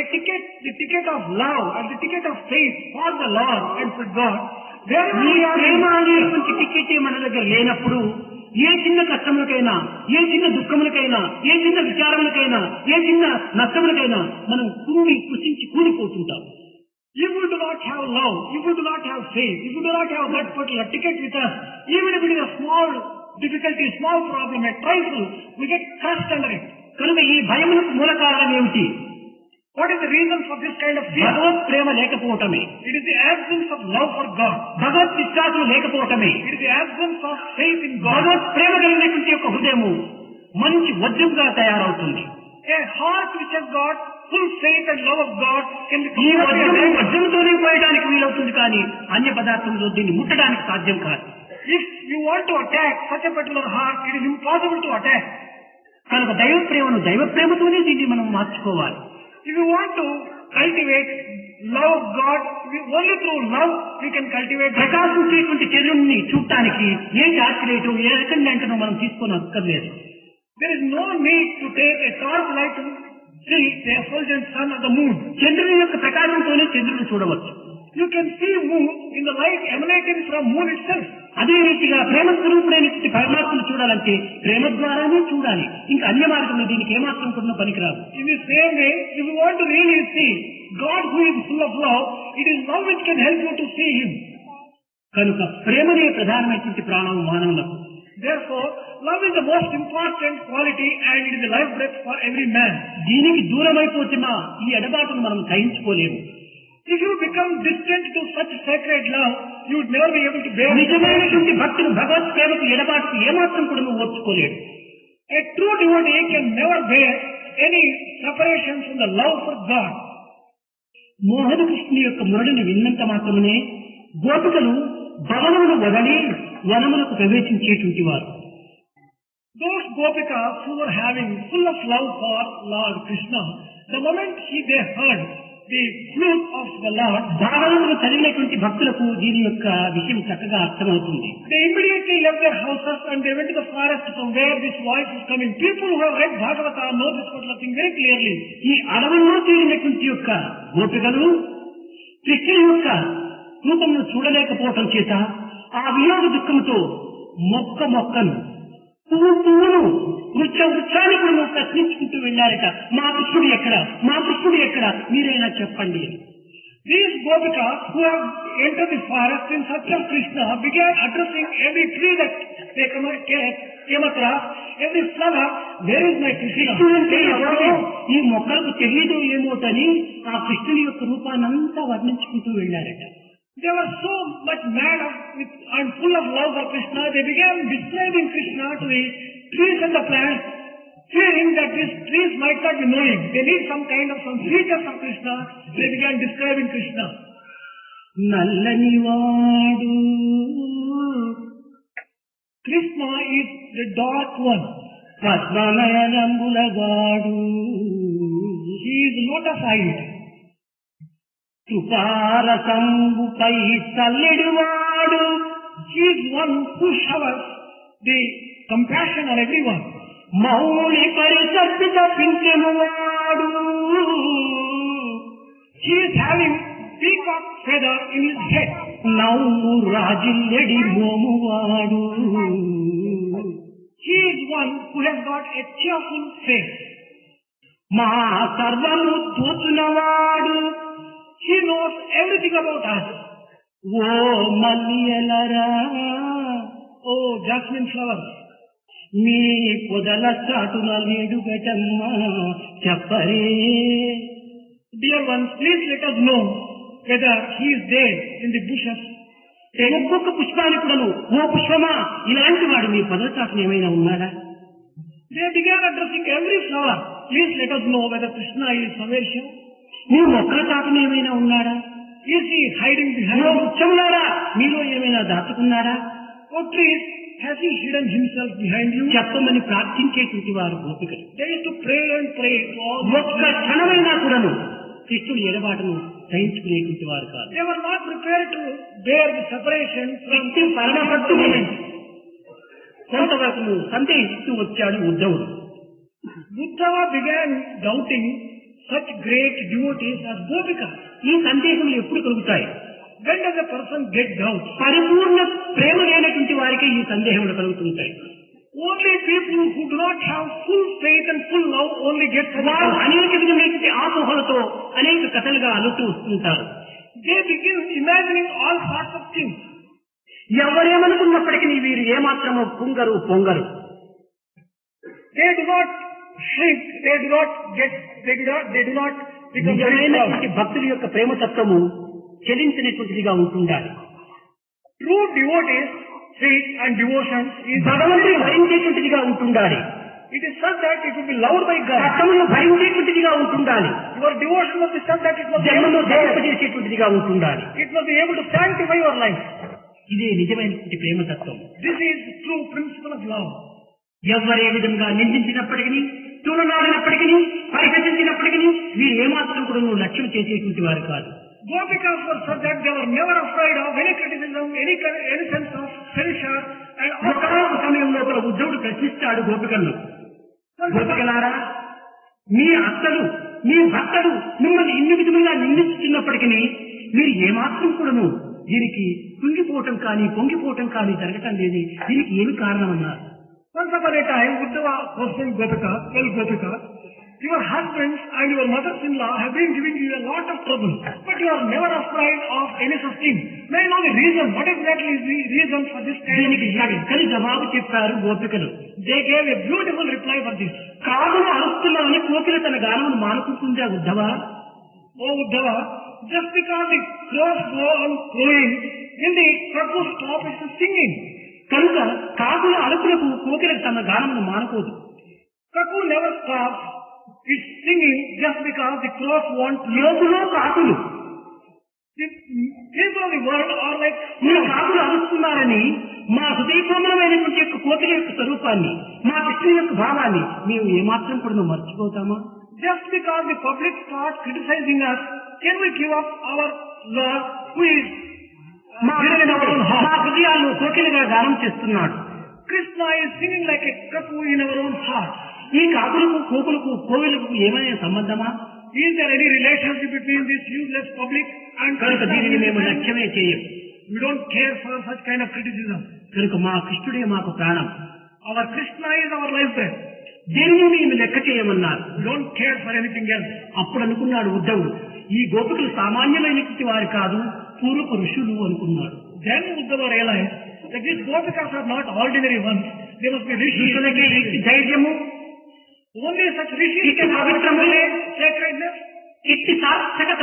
a ticket, the ticket of love and the ticket of faith for the Lord and for God, wherever ఈ we are ప్రేమ అనేటువంటి టికెట్ మన దగ్గర లేనప్పుడు ఏ చిన్న కష్టములకైనా, ఏ చిన్న దుఃఖములకైనా, ఏ చిన్న విచారములకైనా, ఏ చిన్న నష్టములకైనా మనం కుసించి కూలిపోతుంటాం. if we do not have love, if we do not have faith, if we do not have that particular ticket with us, even if it is a small difficulty, small problem, a trifle, we get crushed under it. కనుక ఈ భయములకు మూల కారణం ఏమిటి? What is the reason for this kind of fear? Bhagwat Prema లేకపోవటమే. It is the absence of love for God. భగవత్ విశ్వాసం లేకపోవటమే. It is the absence of faith in God. భగవత్ ప్రేమ కలిగినటువంటి యొక్క హృదయము మంచి వజ్రంగా తయారవుతుంది. A heart which has got full faith and love of God can be ఈ వజ్రంతోనే పోయడానికి వీలవుతుంది, కానీ అన్య పదార్థంలో దీన్ని ముట్టడానికి సాధ్యం కాదు. If you want to attack such a particular heart, it is impossible to attack. కనుక దైవ ప్రేమను దైవ ప్రేమతోనే దీన్ని మనం మార్చుకోవాలి. If you want to cultivate love of God, only through love we can cultivate. ప్రకాశించేటువంటి చర్యని చూడటానికి ఏ టార్చ్ లైట్, ఏ రకంగా మనం తీసుకొని అక్కర్లేదు. There is no need to take a torchlight to see the effulgent sun or the moon. చంద్రుని యొక్క ప్రకాశంతోనే చంద్రుని చూడవచ్చు. You can see moon in the light emanating from moon itself. అదే రీతిగా ప్రేమ స్వరూపుడైనటువంటి పరమాత్మను చూడాలంటే ప్రేమ ద్వారానే చూడాలి. ఇంకా అన్య మార్గంలో దీనికి ఏమాత్రం కూడా పనికిరాదు. In the same way, if you want to really see God who is full of love, it is love which can help you to see Him. కనుక ప్రేమనే ప్రధానమైనటువంటి ప్రాణం మానవులకు. Therefore, love is the most important quality and it is the life breath for every man. దీనికి దూరమైపోతే ఈ ఎడబాటును మనం సహించుకోలేము. If you become distant to such sacred love, you would never be able to bear it. నిజమైనటువంటి భక్తులు భగవత్ ప్రేమకు ఎడబాటుకు ఏమాత్రం కూడా ఓర్చుకోలేడు. A true devotee can never bear any separation from the love for God. మోహన కృష్ణుని యొక్క మురళిని విన్నంత మాత్రమే గోపికలు భవనమును వదలి వనములకు ప్రవేశించేటువంటి వారు. Those gopikas who were having full of love for Lord Krishna, the moment they heard the flute of the Lord, భాగవతమును చదివినటువంటి భక్తులకు దీని యొక్క విషయం చక్కగా అర్థమవుతుంది. they immediately left their houses and they went to the forest from where this voice is coming. People who have read Bhagavata know this particular thing very clearly. ఈ అడవుల్లో చేరినటువంటి యొక్క గోపికలు కృష్ణుని యొక్క రూపమును చూడలేకపోవటం చేత ఆ వియోగ దుఃఖంతో మొక్కను పువ్వును వృక్షాన్ని కూడా ప్రశ్నించుకుంటూ వెళ్ళారట. మా కృష్ణుడు ఎక్కడ మీరైనా చెప్పండి. These gopikas who have entered the forest in search of Krishna began addressing every tree that they came across, every flower, where is my Krishna? ఈ మొక్కలకు తెలియదు ఏమోటని ఆ కృష్ణుని యొక్క రూపాన్నంతా వర్ణించుకుంటూ వెళ్ళారట. They were so much mad and full of love for Krishna, they began describing Krishna to the trees and the plants, fearing that these trees might not be knowing. They need some features of Krishna. They began describing Krishna. నల్లనివాడు Krishna is the dark one. పద్మనయనంబులవాడు He is lotus-eyed. కృపారసంబుపై చల్లెడివాడు He is one who showers the compassion on everyone. Mouli పరిసర్పిత పింఛమువాడు He is having peacock feather in his head. నవ్వు రాజిల్లెడి మోమువాడు He is one who has got a cheerful face. మా సర్వము తోచునవాడు He knows everything about us. Oh మల్లియలరా Oh, jasmine flowers. మీ పొదల చాటున లేడుగటమ్మా చెప్పరే. Dear ones, please let us know whether he is there in the bushes. ఒక్కొక్క పుష్పానికి కూడాను ఓ పుష్పమా ఇలాంటి వాడు మీ పొదల చాటున ఏమైనా ఉన్నాడా? They began addressing every flower. Please let us know whether Krishna is somewhere here. మీ మొక్కల చాటున ఏమైనా ఉన్నాడా? Is he hiding behind oh you? వృక్షములారా మీలో ఏమైనా దాచుకున్నాడా? Oh trees, has he hidden himself behind you? చెప్పమని ప్రార్థించేటువంటి వారు గోపికలు. They used to pray and pray to all the ఒక్క క్షణమైనా కూడాను కృష్ణుడి ఎడబాటును సహించుకునేటువంటి వారు కాదు. They were not prepared to bear the separation from పరమభక్తుని కొంతవరకు సందేహిస్తూ వచ్చాడు ఉద్ధవుడు. Uddhava began doubting such great devotees as Gopikas. ఈ సందేహములు ఎప్పుడు కలుగుతాయి? When does a person get doubt? పరిపూర్ణ ప్రేమ లేనటువంటి వారికి ఈ సందేహములు కలుగుతుంటాయి. Only people who do not have full faith and full love only get వారు doubt. అనేక విధమైనటువంటి ఆపోహలతో అనేక కథలుగా అల్లుతూ వస్తుంటారు. They begin imagining all sorts of things. ఎవరేమనుకున్నప్పటికీ వీరు ఏమాత్రమో పొంగరు. They do not shrink. They do not become very నిజమైనటువంటి proud. భక్తుల యొక్క ప్రేమతత్వము చెలించినటువంటిదిగా ఉంటుండాలి. True devotees, faith and devotion is భగవంతుని భరించేటువంటిదిగా ఉంటుండాలి. it is such that it will be loved by God. కష్టమును భరించేటువంటిదిగా ఉంటుండాలి. Your devotion must be such that it must be able జన్మను to bear. ధరింపజేసేటువంటిదిగా ఉంటుండాలి. It must be able to sanctify your life. ఇదే నిజమైనటువంటి ప్రేమతత్వం. This is the true principle of love. ఎవరే విధంగా నిందించినప్పటికీ తూలనాడినప్పటికీ పరిహసించినప్పటికీ వీరు ఏమాత్రం కూడా నువ్వు లక్ష్యం చేసేటువంటి వారు కాదు. Gopikas were such that they were never afraid of any criticism, any sense of censure, and ఒకనొక సమయం లోపల ఉద్ధవుడు ప్రశ్నిస్తాడు గోపికలను. గోపికలారా, మీ అత్తలు మీ భర్తలు మిమ్మల్ని ఇన్ని విధములుగా నిందిస్తున్నప్పటికీ మీరు ఏమాత్రం కూడాను దీనికి కుంగిపోవటం కానీ పొంగిపోవటం కానీ జరగటం లేదు. దీనికి ఏమి కారణమన్నారు? Once upon a time, Uddhava was saying, Gopika, well Gopika, your husbands and your mothers-in-law have been giving you a lot of trouble, but you are never afraid of any such thing. May I know the reason? What exactly is the reason for this kind of దీనికి behavior? చక్కని జవాబు చెప్పారు గోపికలు. They gave a beautiful reply for this. కాదును అరుస్తున్నామని కోకిల తన గానమును మానుకుంటుందా ఉద్ధవా? Oh Uddhava, just because the crows go on crowing, when the cuckoo stops its singing. కనుక కాకుల అరుపులకు కోకిల తన గానమును మానుకోదు. Cuckoo never stops its singing just because the crows want to. యోగులో కాకులు The people of the world are like మీ కాకులు అరుస్తున్నారని మా హృదయకోమలమైనటువంటి యొక్క కోకిల యొక్క స్వరూపాన్ని, మా కృష్ణుని యొక్క భావాన్ని మేము ఏమాత్రం కూడా మర్చిపోతామా? just because the public starts criticizing us, can we give up our Lord who is మా హృదయాల్లో కోకిలగా గానం చేస్తున్నాడు. Krishna is singing like a cuckoo in our own heart. ఈ కాకులకు కోకులకు కోవిలకు ఏమైనా సంబంధమా? Is there any relationship between this useless public and కనుక దీనిని మేము Krishna? లక్ష్యమే చేయం. We don't care for such kind of criticism. కనుక మా కృష్ణుడే మాకు ప్రాణం. Our Krishna is our life breath. దీనిని మేము లెక్క చేయమన్నారు. We don't care for anything else. అప్పుడు అనుకున్నాడు ఉద్ధవుడు, ఈ గోపికలు సామాన్యమైనటువంటి వారు కాదు, పూర్వపు ఋషులు అనుకున్నాడు. Then Uddhava realized that these Gopikas are not ordinary ones. They must be ఋషులకే rishis. ఇట్టి ధైర్యము, Only such rishis ఇట్టి can have పవిత్రము, sacredness, ఇట్టి సార్థకత,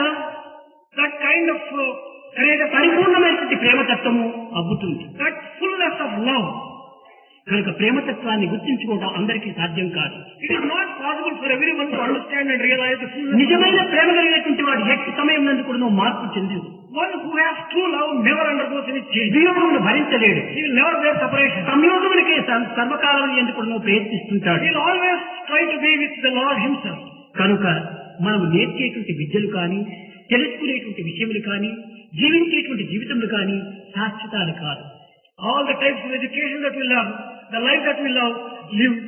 that kind of courage, పరిపూర్ణమైనటువంటి ప్రేమతత్వము అబ్బుతుంది. that fullness of love. కనుక ప్రేమతత్వాన్ని గుర్తించుకోవడం అందరికీ సాధ్యం కాదు. It is not possible for everyone to understand and realize the fullness of నిజమైన love. ప్రేమ కలిగినటువంటి వాడు ఎట్టి సమయం నందు కూడా మార్పు చెందదు. One who has true love never undergoes any change. వియోగమును భరించలేడు. He will never bear separation. సంయోగములకే సర్వకాలం ఎందుకు ప్రయత్నిస్తుంటాడు. He will always try to be with the Lord himself. కనుక మనం నేర్చేటువంటి విద్యలు కానీ, తెలుసుకునేటువంటి విషయములు కానీ, జీవించేటువంటి జీవితములు కానీ శాశ్వతాలు కాదు. All the types of education that we learn, the life that we live,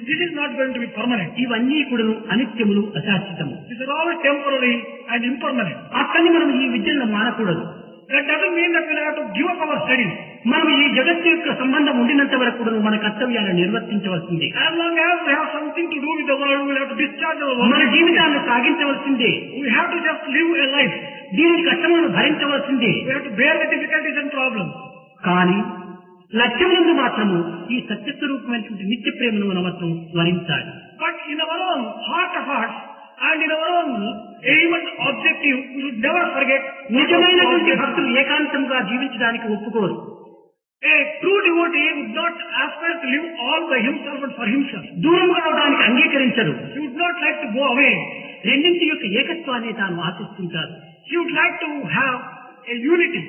this is not going to be permanent. ఇవన్నీ కూడా అనిత్యములు, అశాశ్వతము. These are all temporary and impermanent. అక్కడిని మనం ఈ విద్యలను మానకూడదు. That doesn't mean that we'll have to give up our studies. మనం ఈ జగత్తు యొక్క సంబంధం ఉండినంత వరకు కూడా మన కర్తవ్యాలను నిర్వర్తించవలసిందే. As long as we have something to do with the world, we'll have to discharge our మన work. జీవితాన్ని సాగించవలసిందే. We have to just live a life. దీనికి కష్టములను భరించవలసిందే. We have to bear the difficulties and problems. కానీ లక్ష్యములందు మాత్రము ఈ సత్యస్వరూపమైనటువంటి నిత్య ప్రేమను మనం మాత్రం స్మరించాలి. But in our own heart of hearts and in our own aim and objective, we should never forget. నిజమైనటువంటి భక్తులు ఏకాంతంగా జీవించడానికి ఒప్పుకోరు. A true devotee would not aspire to live all by himself and for himself. దూరం కావడానికి అంగీకరించరు. He would not like to go away. రెండింటి యొక్క ఏకత్వాన్ని తాను ఆశిస్తుంటారు. He would like to have a unity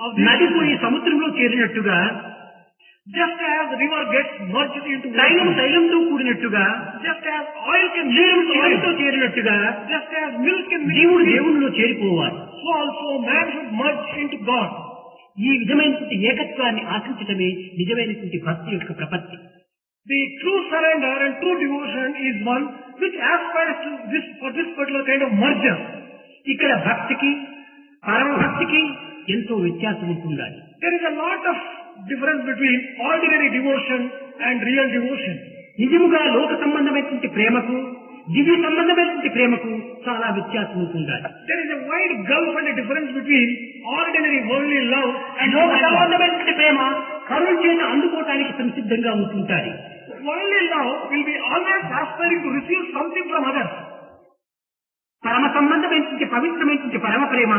of the నది పోయి సముద్రంలో చేరినట్టుగా, just as the river gets merged into తైలం water, తైలంతో కూడినట్టుగా, just as oil can నీరు mix with నీరుతో oil, చేరినట్టుగా just as milk can mix జీవుడు with milk, దేవునిలో చేరిపోవాలి. so also man should merge into God. ఈ విధమైనటువంటి ఏకత్వాన్ని ఆశించటమే నిజమైనటువంటి భక్తి యొక్క ప్రపత్తి. The true surrender and true devotion is one which aspires to this for this particular kind of merger. ఇక్కడ భక్తికి పరమభక్తికి ఎంతో వ్యత్యాసం ఉంటుండాలి. There is a lot of difference between ordinary devotion and real devotion. నిజముగా లోక సంబంధమైనటువంటి ప్రేమకు, దివ్య సంబంధమైనటువంటి ప్రేమకు చాలా వ్యత్యాసం ఉంటుండాలి. There is a wide gulf and a difference between ordinary worldly love and లోక divine love. సంబంధమైనటువంటి ప్రేమ కరుణ చేత అందుకోవటానికి సంసిద్ధంగా ఉంటుంటారు. Worldly love will be always aspiring to receive something from others. పరమ సంబంధమైనటువంటి పవిత్రమైనటువంటి పరమ ప్రేమ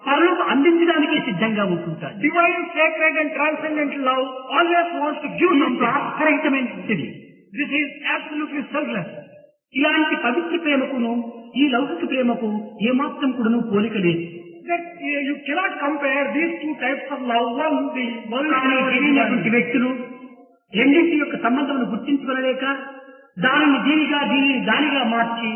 పరులకు అందించడానికి సిద్ధంగా ఉంటుంటారు. Divine, sacred and transcendent love always wants to give something. స్వార్థరహితమైనటువంటిది. This is absolutely selfless. ఇలాంటి పవిత్ర ప్రేమకును ఈ లౌకిక ప్రేమకు ఏమాత్రం కూడాను పోలిక లేదు. That you cannot compare these two types of love. One, the worldly కానీ love and తెలియనటువంటి divine. వ్యక్తులు రెండింటి యొక్క సంబంధం గుర్తించుకోలేక దానిని దీనిని దానిగా మార్చి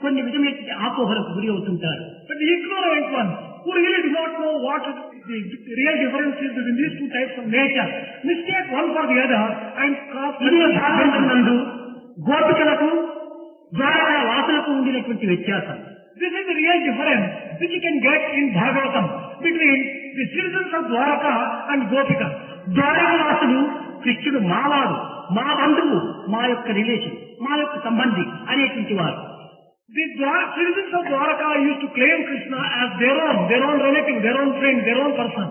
కొన్ని విధమైన ఆపోహలకు గురి అవుతుంటారు. But the ignorant ones who really do not know what the real difference is between these two types of nature mistake one for the other and cause ఇదే భాగవతం నందు గోపికలకు ద్వారకా వాసులకు ఉండినటువంటి వ్యత్యాసం. This is the real difference which you can get in Bhagavatam between the citizens of Dwaraka and Gopika. Dwaraka వాసులు కృష్ణుడు మావాడు, మా బంధువు, మా యొక్క రిలేషన్, మా యొక్క సంబంధి అనేటువంటి వారు. The citizens of Dwaraka used to claim Krishna as their own relative, their own friend, their own person.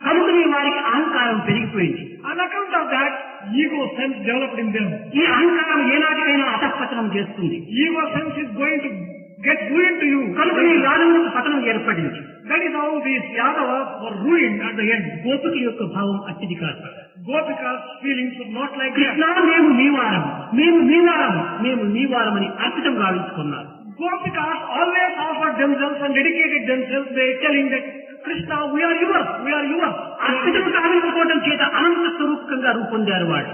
కనుకనే వారికి అహంకారం పెరిగిపోయింది. On account of that, ego sense developed in them. ఈ అహంకారం ఏనాటికైనా అధఃపతనం చేస్తుంది. Ego sense is going to get ruined to you. కనుకనే యాదవులకు పతనం ఏర్పడింది. That is how these Yadavas were ruined at the end. గోపిక యొక్క భావం అట్టిది కాదు. Gopika's feelings were not like Krishna that. మేము నీవారం, మేము నీవారం, మేము నీవారం అని అర్పితం గావించుకున్నారు. Gopikas always offered themselves and dedicated themselves by telling that Krishna, we are yours, we are yours. అర్పితం గావించుకోవడం చేత అనంత స్వరూపకంగా రూపొందారు వాడు.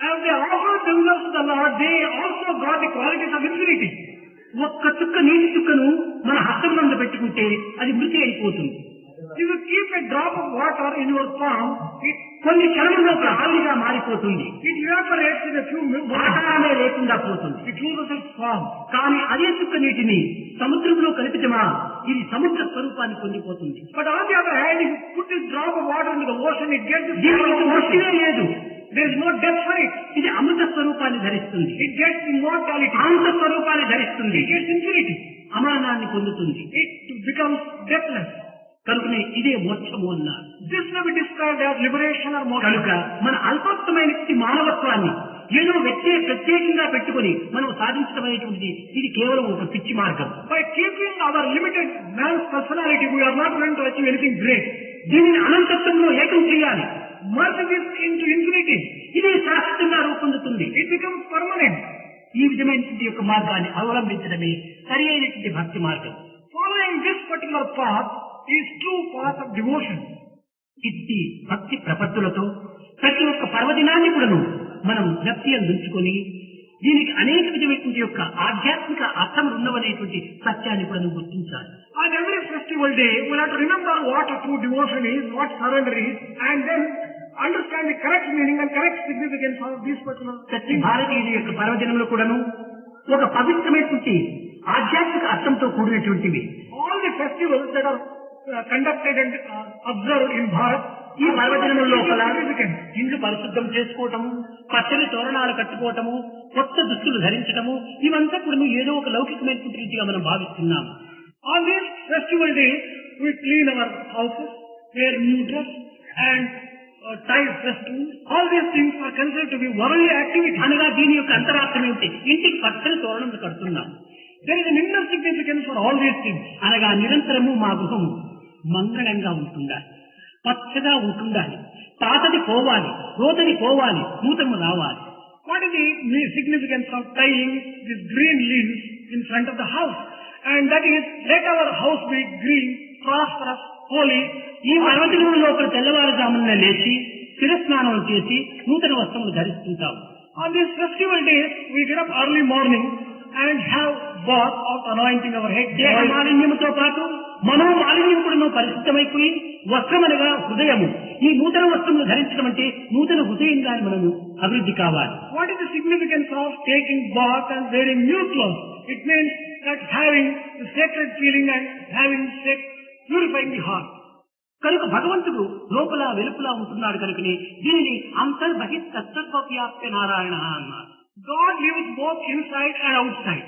As they offered themselves to the Lord, they also got the qualities of infinity. ఒక్క చుక్క నీటి చుక్కను మన హస్తంలో పెట్టుకుంటే అది మృతి అయిపోతుంది. If you keep a drop of water in your palm, it కొన్ని క్షణంలో ఆవిరిగా మారిపోతుంది. evaporates in a few minutes. ఆకారమే లేకుండా పోతుంది. It loses its form. కానీ అదే చుక్క నీటిని సముద్రంలో కలిపితమా ఇది సముద్ర స్వరూపాన్ని పొందిపోతుంది. But on the other hand, if you put this drop of water into the ocean, it gets the దీనికి form of మృతినే ocean. లేదు. There is no depth for it. ఇది అమృత స్వరూపాన్ని ధరిస్తుంది. It gets immortality. అమృత స్వరూపాన్ని ధరిస్తుంది. It gets infinity. అమరణాన్ని పొందుతుంది. It becomes deathless. కనుకనే ఇదే మోక్షము అన్నారు. This may be described as liberation or కనుక moksha. మన అల్పత్వమైన మానవత్వాన్ని ఏదో ప్రత్యేకంగా పెట్టుకుని మనం సాధించడం అనేటువంటిది ఇది కేవలం ఒక పిచ్చి మార్గం. By keeping our limited man's personality, we are not going to achieve anything great. దీనిని అనంతత్వంలో ఏకం చేయాలి. Merge this into infinity. ఇది శాశ్వతంగా రూపొందుతుంది. It becomes permanent. ఈ విధమైనటువంటి యొక్క మార్గాన్ని అవలంబించడమే సరి అయినటువంటి భక్తి మార్గం. Following this particular path is true path of devotion. ఇది భక్తి ప్రపత్తులతో ప్రతి ఒక్క పర్వదినాన్ని కూడాను మనం జ్ఞప్తి అందించుకొని దీనికి అనేక విధమైనటువంటి యొక్క ఆధ్యాత్మిక అర్థములు ఉన్నవనేటువంటి సత్యాన్ని కూడా గుర్తించాలి. On every festival day, we have to remember what a true devotion is, what surrender is, and then understand the correct meaning and correct significance of these particular ప్రతి things. భారతీయుల యొక్క పర్వదినములు కూడాను ఒక పవిత్రమైనటువంటి ఆధ్యాత్మిక అర్థంతో కూడినటువంటివి. All the festivals that are conducted and observed in Bharat, ఈ పర్వదినముల లోపల significant. ఇండ్లు పరిశుద్ధం చేసుకోవటము, పచ్చని తోరణాలు కట్టుకోవటము, కొత్త దుస్తులు ధరించటము ఇవంతా కూడా ఏదో ఒక లౌకికమైనటువంటి రీతిగా మనం భావిస్తున్నాము. On this festival day, we clean our houses, wear new dress, and tie festoons. All these things are considered to be worldly activity. అనగా దీని యొక్క అంతరార్థం ఏమిటి? ఇంటికి పచ్చని తోరణం కడుతున్నాం. There is an inner significance for all these things. అనగా నిరంతరము మా గృహం మంగళంగా ఉంటుండాలి, పచ్చగా ఉంటుండాలి, పాతది పోవాలి, రోతది పోవాలి, నూతనము రావాలి. What is the significance of tying these green leaves in front of the house? And that is, let our house be green, prosperous, holy. ఈ పర్వదినం లోపల తెల్లవారుజామున లేచి శిరస్నానం చేసి నూతన వస్త్రములు ధరిస్తుంటాము. On this festival days, we get up early morning and have bath of anointing our head. దేహ మాలిన్యముతో పాటు మనో మాలిన్యం కూడా పరిశుద్ధమైపోయి వస్త్రం అనగా హృదయము. ఈ నూతన వస్త్రములు ధరించడం అంటే నూతన హృదయంగా మనము అభివృద్ధి కావాలి. What is the significance of taking bath and wearing new clothes? It means that having the sacred feeling and having purifying the heart. కనుక భగవంతుడు లోపల వెలుపల ఉంటున్నాడు కనుకనే దీనిని అంతర్బహిత్ తత్వవ్యాప్య నారాయణ అన్నారు. God lives both inside and outside.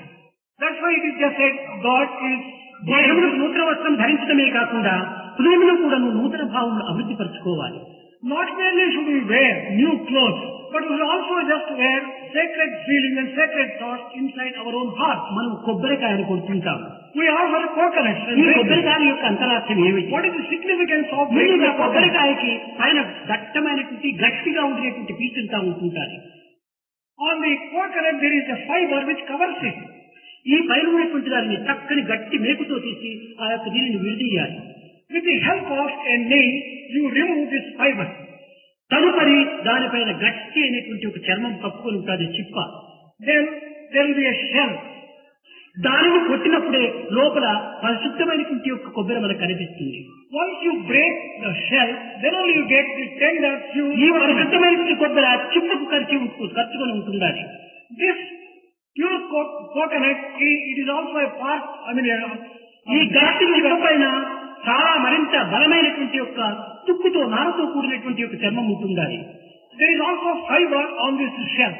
That's why it is just said God is దేహమును నూతన వస్త్రం ధరించడమే కాకుండా హృదయంలో కూడా నూతన భావములు అభివృద్ధి పరచుకోవాలి. Not merely should we wear new clothes, but we will also just wear sacred feeling and sacred thoughts inside our own heart. మనం కొబ్బరికాయను కొడుతుంటాం. We offer coconuts. ఈ కొబ్బరికాయ యొక్క అంతరార్థం ఏమిటి? What is the significance of మీరు breaking ఆ the coconut? కొబ్బరికాయకి పైన దట్టమైనటువంటి గట్టిగా ఉండేటువంటి పీచుంటా ఉంటుంటారు. On the coconut there is a fiber which covers it. ఈ పైన ఉన్నటువంటి దానిని చక్కని గట్టి మేకుతో తీసి ఆ యొక్క దీనిని విడదీయాలి. With the help of a nail, you remove this fiber. తదుపరి దానిపైన గట్టి అయినటువంటి ఒక చర్మం కప్పుకొని ఉంటుంది, చిప్ప. Then there will be a shell. దానిని కొట్టినప్పుడే లోపల పరిశుద్ధమైనటువంటి యొక్క కొబ్బరి మనకు కనిపిస్తుంది. Once you break the shell, then only you get the tender, pure. ఈ పరిశుద్ధమైనటువంటి కొబ్బరి చిప్పకు కరుచుకొని ఉంటుండాలి. This Pure coconut, it is also a part, ఈ గట్టి చిప్ప పైన చాలా మరింత బలమైనటువంటి యొక్క తుక్కుతో నారతో కూడినటువంటి యొక్క చర్మం ఉంటుండాలి. there is also fiber on this shell.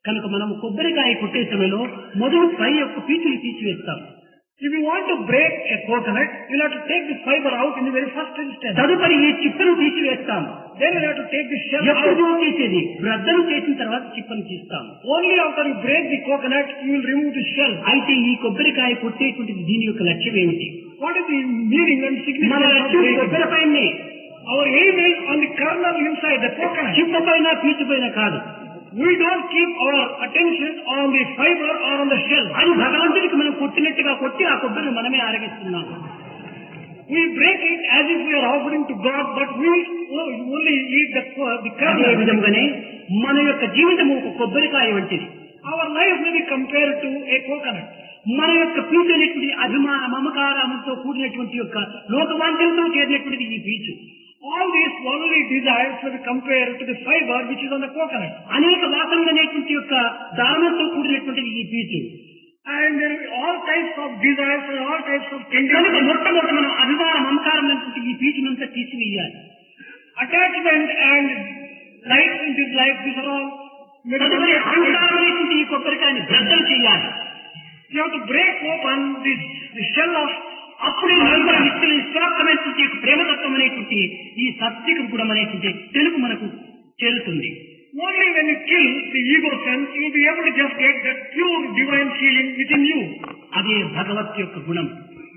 కనుక మనం కొబ్బరికాయ కొట్టే సమయంలో మొదలు పై యొక్క పీచులు తీసివేస్తాం. If you want to break a coconut, you have to take the fiber out in the very first instance. తదుపరి ఈ చిప్పను తీసివేస్తాం. Then you have to take the shell out. ఎప్పుడు చేసేది బ్రద్దలు చేసిన తర్వాత చిప్పను తీస్తాం. Only after you break the coconut, you will remove the shell. అయితే ఈ కొబ్బరికాయ కొట్టేటువంటి దీని యొక్క లక్ష్యం ఏమిటి? What is the meaning and మన significance of లక్ష్యం breaking? కొబ్బరి పైనే. Our aim is on the kernel inside the coconut. చిప్ప పైన పీచు పైన కాదు. We don't keep our attention on the fiber or on the shell. అది భగవంతుడికి మనం కొట్టినట్టుగా కొట్టి ఆ కొబ్బరిని మనమే ఆరగిస్తున్నాం. We break it as if we are offering to God, but we only eat the అదే kernel. విధంగానే మన యొక్క జీవితము ఒక కొబ్బరికాయ వంటిది. Our life may be compared to a coconut. మన యొక్క పీచు అనేటువంటి అభిమాన మమకారంతో కూడినటువంటి యొక్క లోకవాంఛలతో చేరినటువంటిది ఈ పీచు. All these worldly desires will be compared to the fiber which is on the coconut. అనేక వాసనలు అనేటువంటి యొక్క దానంతో కూడినటువంటిది ఈ పీచు. And there will be all types of desires and all types of కనుక tendencies. మొట్టమొదటి మనం అభిమాన మమకారం అనేటువంటి ఈ పీచునంతా తీసివేయాలి. Attachment and likes and dislikes, these are all తదుపరి అహంకారం అనేటువంటి ఈ కొబ్బరికాయని బ్రద్దలు చేయాలి. you have to break open the shell of అప్పుడే నలుగురు నిశ్చలమైనటువంటి యొక్క ప్రేమతత్వం అనేటువంటి ఈ సత్విక గుణం అనేటువంటి తెలుగు మనకు చేరుతుంది. only when you kill the ego sense, you will be able to just get that pure divine feeling within you. అదే భగవత్ యొక్క గుణం.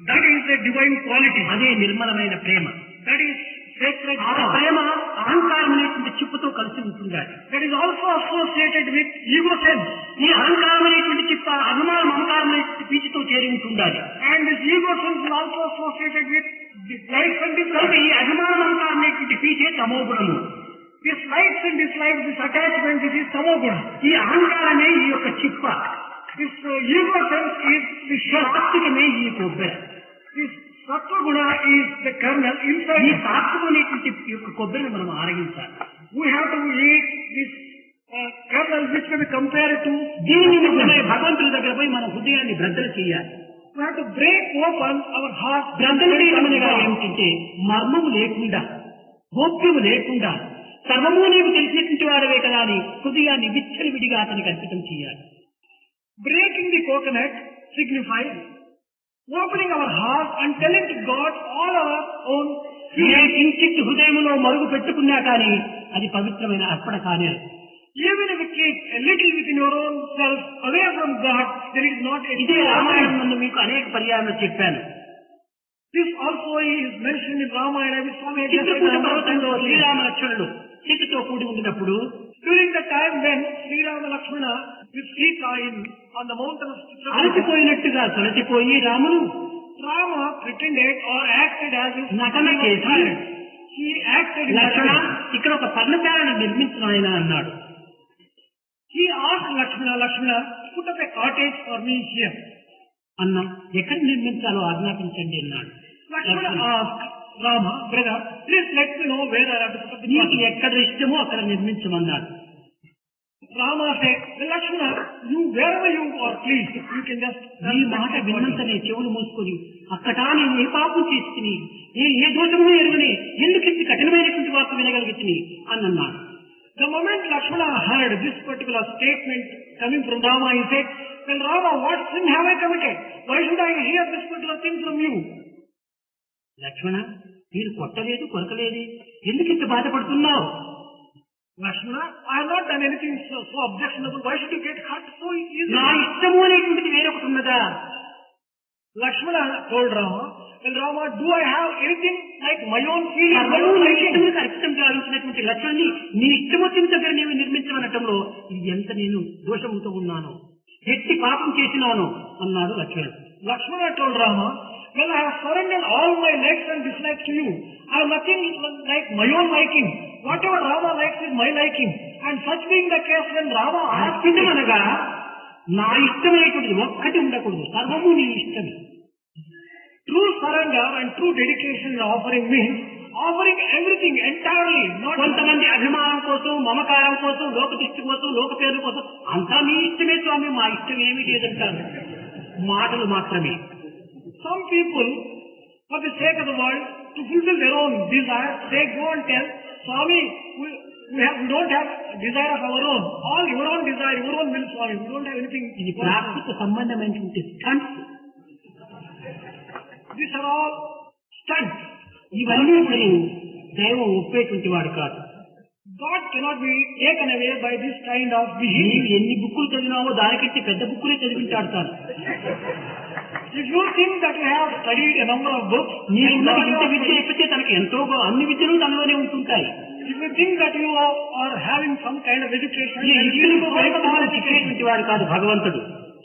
That is the divine quality. అదే నిర్మలమైన ప్రేమ. That is sacred ఆ love. ప్రేమ అహంకారం అనేటువంటి చిప్పుతో కలిసి ఉంటుండాలి. That is also associated with ego sense. ఈ అహంకారం అనేటువంటి చిప్ప అభిమాన మమకారం అనేటువంటి పీచుతో చేరి ఉంటుండాలి. And this ego sense is also associated with likes and కనుక dislikes. ఈ అభిమాన మమకారం అనేటువంటి పీచే తమో గుణము. This likes and dislikes, this attachment, this is tamoguna. ఈ అహంకారమే ఈ యొక్క చిప్ప. This ego sense is the shell. సాత్వికమే ఈ కొబ్బరి. This sattva guna is the kernel ఈ inside. సాత్వికం అనేటువంటి యొక్క కొబ్బరిని మనం ఆరగించాలి. We have to eat this kernel which can be compared to. దీని నిమిత్తమై భగవంతుడి దగ్గర పోయి మన హృదయాన్ని బ్రద్దలు చేయాలి. We have to break open our heart. బ్రద్దలు చేయడమనగా ఏమిటంటే మర్మము లేకుండా, గోప్యము లేకుండా, సర్వము నీకు తెలిసినటువంటి వాడవే కదా అని హృదయాన్ని విచ్చలవిడిగా అతనికి అర్పితం చేయాలి. Breaking the coconut signifies opening our heart and telling to God all our own A feelings. కించిత్ హృదయంలో మరుగు పెట్టుకున్నా కానీ అది పవిత్రమైన అర్పణ కానే. Even if you keep a little within your own self away from God, there is not a ఇదే రామాయణం offering. నందు మీకు అనేక పర్యాయాలు చెప్పాను. This also is mentioned in Ramayana with Swami had just Chitrakoot said పర్వతంలో about Srirama లక్ష్మణుడు సీతతో కూడి ఉండినప్పుడు during the time when Sri Rama Lakshmana with Sita on the mountain of Chitrakuta, అలసిపోయినట్టుగా తొలసిపోయి రాముడు Rama pretended or acted as if నటన he was చేసి tired. He acted in that Lakshmana way. ఇక్కడ ఒక పర్ణశాలను నిర్మించిన ఆయన అన్నాడు. He asked Lakshmana, put up a cottage for me here. అన్న ఎక్కడ నిర్మించాలో ఆజ్ఞాపించండి అన్నాడు. Lakshmana asked Rama, brother, please let me know where I have to put up the నీకు cottage. ఎక్కడ ఇష్టమో అక్కడ నిర్మించమన్నాడు. Rama said, well, Lakshmana, you wherever you are pleased, you can just ఈ మాట విన్నంతనే చెవులు మూసుకొని అక్కడా నేను ఏ పాపం చేసుకుని ఏ దోషమును ఎరుగని ఎందుకు ఇంత కఠినమైనటువంటి వార్త వినగలిగితిని అని అన్నాడు. The moment Lakshmana heard this particular statement coming from Rama, he said, well, Rama, what sin have I committed? Why should I hear this particular thing from you? లక్ష్మణ నేను కొట్టలేదు కొరకలేదు ఎందుకు ఇంత బాధపడుతున్నావు? Lakshmana, I have not done anything so objectionable. Why should you get hurt so easily? నా ఇష్టము అనేటువంటిది వేరొకటి ఉన్నదా? Lakshmana told Rama, well, Rama, do I have anything like my own feeling, my సర్వము own నీ liking? ఇష్టములకు అర్పితం గావించినటువంటి లక్ష్మణ్ణి నీ ఇష్టం వచ్చిన దగ్గర నీవు నిర్మించమనటంలో ఇది ఎంత నేను దోషముతో ఉన్నాను, ఎట్టి పాపం చేసినాను అన్నాడు లక్ష్మణుడు. Lakshmana told Rama, well, I have surrendered all my likes and dislikes to you. I have nothing like my own liking. Whatever Rama likes is my liking. And such being the case, when Rama asked him, అనగా నా ఇష్టమైనటువంటిది ఒక్కటి ఉండకూడదు, సర్వము నీ ఇష్టమే. true surrender and true dedication in offering means offering everything entirely, not కొంతమంది అభిమానం కోసం, మమకారం కోసం, లోక దృష్టి కోసం, లోక పేరు కోసం అంతా మీ ఇష్టమే స్వామి, మా ఇష్టం ఏమీ లేదంటారు. మాటలు మాత్రమే. some people, for the sake of the world, to fulfill their own desire, they go and tell, Swami, we don't have desire of our own. All your own desire, your own will, Swami. We don't have anything. ఇది ప్రాకృత సంబంధమైనటువంటి stunts. These are all stunts. ఇవన్నీ ఇప్పుడు దైవం ఒప్పేటువంటి వాడు కాదు. God cannot be taken away by this kind of behavior. నీవు ఎన్ని బుక్కులు చదివినావో దానికంటే పెద్ద బుక్కులే చదివించాడు తాను. If you think that you have studied a number of books, నీకున్న ఇంత విద్య ఎక్కితే తనకి ఎంతో అన్ని విద్యలు తనలోనే ఉంటుంటాయి. if you think that you are having some kind of education, ఈ విద్యలకు వెనుకమాల చిక్కేటువంటి వాడు కాదు భగవంతుడు.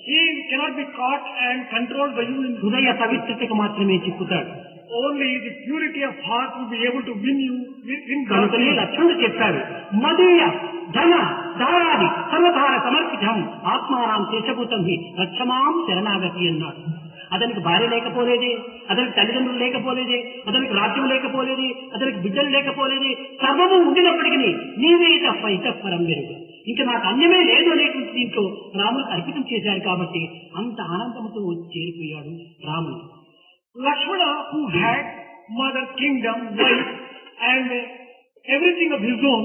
he cannot be caught and controlled by you. హృదయ పవిత్రతకు మాత్రమే చిక్కుతాడు. Only the purity of heart will be able to win you. కనుకనే లక్ష్మణుడు చెప్పాడు, మదీయ ధన దారాది సర్వధార సమర్పితం ఆత్మానాం శేషభూతం హి రక్షమాం శరణాగతి అన్నాడు. అతనికి భార్య లేకపోలేదే, అతనికి తల్లిదండ్రులు లేకపోలేదే, అతనికి రాజ్యం లేకపోలేదే, అతనికి బిడ్డలు లేకపోలేదే, సర్వము ఉండినప్పటికీ నీవే తప్ప ఇతపరం వెరుగు, ఇంకా నాకు అన్యమే లేదు అనేటువంటి దీంట్లో రాముడికి అర్పితం చేశారు. కాబట్టి అంత ఆనందంతో వచ్చి చేరిపోయాడు రాముడు. Lakshmana, who had mother, kingdom, wife, and everything of his own,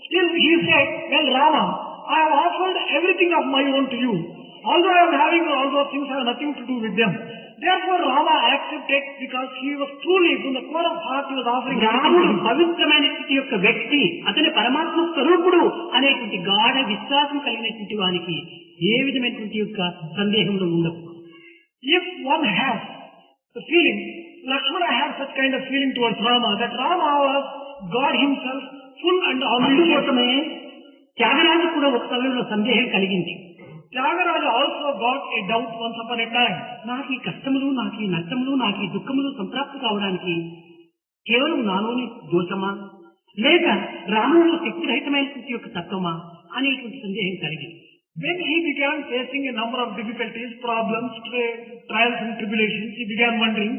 still he said, well, Rama, I have offered everything of my own to you. Although I am having all those things, I have nothing to do with them. Therefore, Rama accepted because he was truly, from the core of heart, he was offering. రాముడు పవిత్రమైనటువంటి యొక్క వ్యక్తి, అతని పరమాత్మ స్వరూపుడు అనేటువంటి గాఢ విశ్వాసం కలిగినటువంటి వానికి ఏ విధమైనటువంటి యొక్క సందేహంలో ఉండదు. If one has the feeling, Lakshmana had such kind of feeling towards Rama, that Rama was God himself, full and omniscient. అందుకోసమే త్యాగరాజు కూడా ఒక సమయంలో సందేహం కలిగించి, Tyagaraja also got a doubt once upon a time. నాకు ఈ కష్టములు, నాకు ఈ నష్టములు, నాకు ఈ దుఃఖములు సంప్రాప్తి కావడానికి కేవలం నాలోని దోషమా, లేక రాముడు శక్తిరహితమైనటువంటి యొక్క తత్వమా అనేటువంటి సందేహం కలిగింది. When he began facing a number of difficulties, problems, trials and tribulations, he began wondering,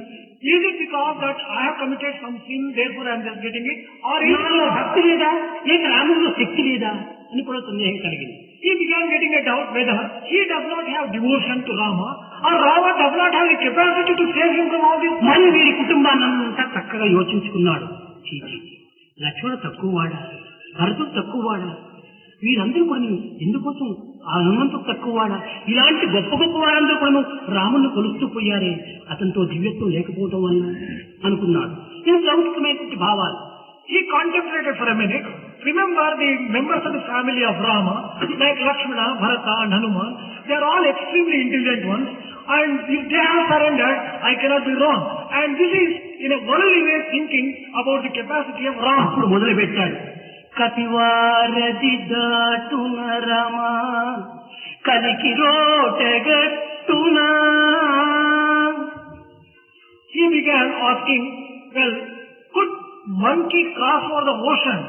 is it because that I have committed some sin, therefore I am just getting it? Or is నాలో భక్తి లేదా, లేక రాముడిలో శక్తి లేదా అని కూడా సందేహం కలిగింది. he began getting a doubt whether he does not have devotion to Rama, or Rama does not have the capacity to save him from all this. మరి వీరి కుటుంబాన్నంతా చక్కగా యోచించుకున్నాడు. చీచి, లక్ష్మణుడు తక్కువవాడా, భరతుడు తక్కువవాడా, వీరందరూ కూడా ఎందుకోసం ఆ హనుమంతుడు తక్కువవాడా, ఇలాంటి గొప్ప గొప్ప వారందరూ కూడా రాముని కొలుస్తూ పోయారే, అతనితో దివ్యత్వం లేకపోవటం వల్ల అనుకున్నాడు. ఇది లౌకికమైనటువంటి భావాలు. He contemplated for a minute. Remember, the members of the family of Rama, like Lakshmana, Bharata and Hanuman, they are all extremely intelligent ones, and if they have surrendered, I cannot be wrong. And this is in a worldly way thinking about the capacity of Rama. అప్పుడు మొదలు పెట్టాడు, కపివారది దాటున రమా కలికి రోటగట్టునా. He began asking, well, could monkey cross over the ocean?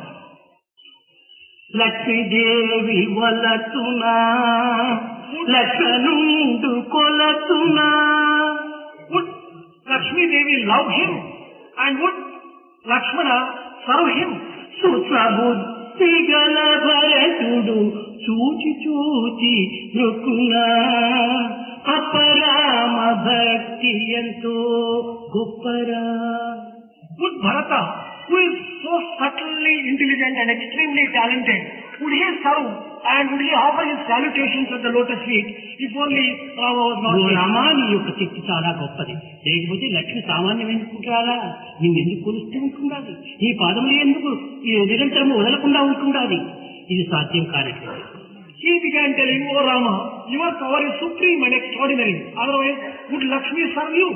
Lakshmidevi వలతునా లక్ష్మణుండు కొలతునా. Would Lakshmi Devi love him? And would Lakshmana serve him? సుసబుద్ధి గల భరతుడు చూచి చూచి రుకునా. అపరామ భక్తి ఎంతో గొప్పరా. Would Bharata, who is so subtly intelligent and extremely talented, would he serve and would he offer his salutations at the lotus feet if only Rama was not here? Rama, నీ యొక్క శక్తి చాలా గొప్పది, లేకపోతే లక్ష్మి సామాన్యం ఎందుకుంటారా, నిన్ను ఎందుకు కొలుస్తూ ఉంటుండాలి, నీ పాదములు ఎందుకు నిరంతరము వదలకుండా ఉంటుండాలి, ఇది సాధ్యం కానట్లేదు. He began telling, oh Rama, your power is supreme and extraordinary, otherwise would Lakshmi serve you?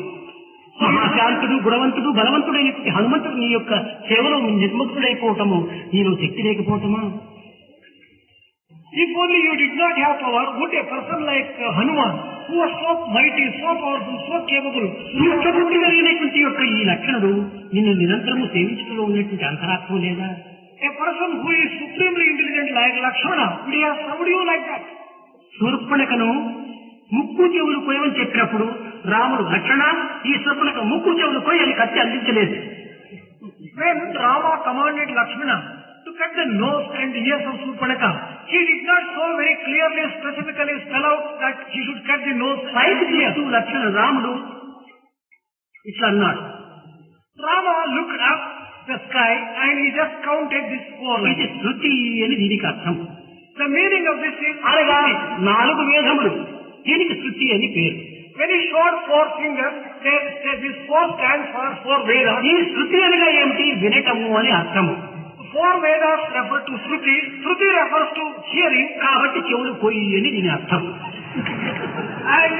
మహాశాంతుడు, గుణవంతుడు, బలవంతుడైనటువంటి హనుమంతుడు నీ యొక్క సేవలో నిర్ముక్తుడైపోవటము నీలో శక్తి లేకపోవటమా? If only you did not have power, would a person like Hanuman, who was so mighty, so powerful, so capable, దుష్టబుద్ధి కలిగినటువంటి యొక్క ఈ లక్షణుడు నిన్ను నిరంతరము సేవించడంలో ఉన్నటువంటి అంతరాత్మ లేదా? a person who is supremely intelligent like Lakshmana, would he have served you like that? శూర్పణఖను ముక్కు చెవులు కోయమని చెప్పినప్పుడు రాముడు, లక్షణ, ఈ శూర్పణఖ ముక్కు చెవులు కోయి అని కత్తి అందించలేదు. When Rama commanded Lakshmana to cut the nose and ears of Surpanaka, he did not so very clearly, specifically spell out that he should cut the nose and పైకి ears. చూస్తూ లక్ష్మణ రాముడు ఇట్లా అన్నాడు. Rama looked up the sky and he just counted this four ఇది lines. శృతి అని దీనికి అర్థం. The meaning of this is, అనగా 4 వేదములు, దీనికి శృతి అని పేరు. when he showed four fingers, this four stands for four Vedas. ఈ శృతి అనగా ఏమిటి? వినటము అని అర్థము. Four Vedas refer to Shruti. Shruti refers to hearing. కాబట్టి చెవులు పోయి అని దీని అర్థం. And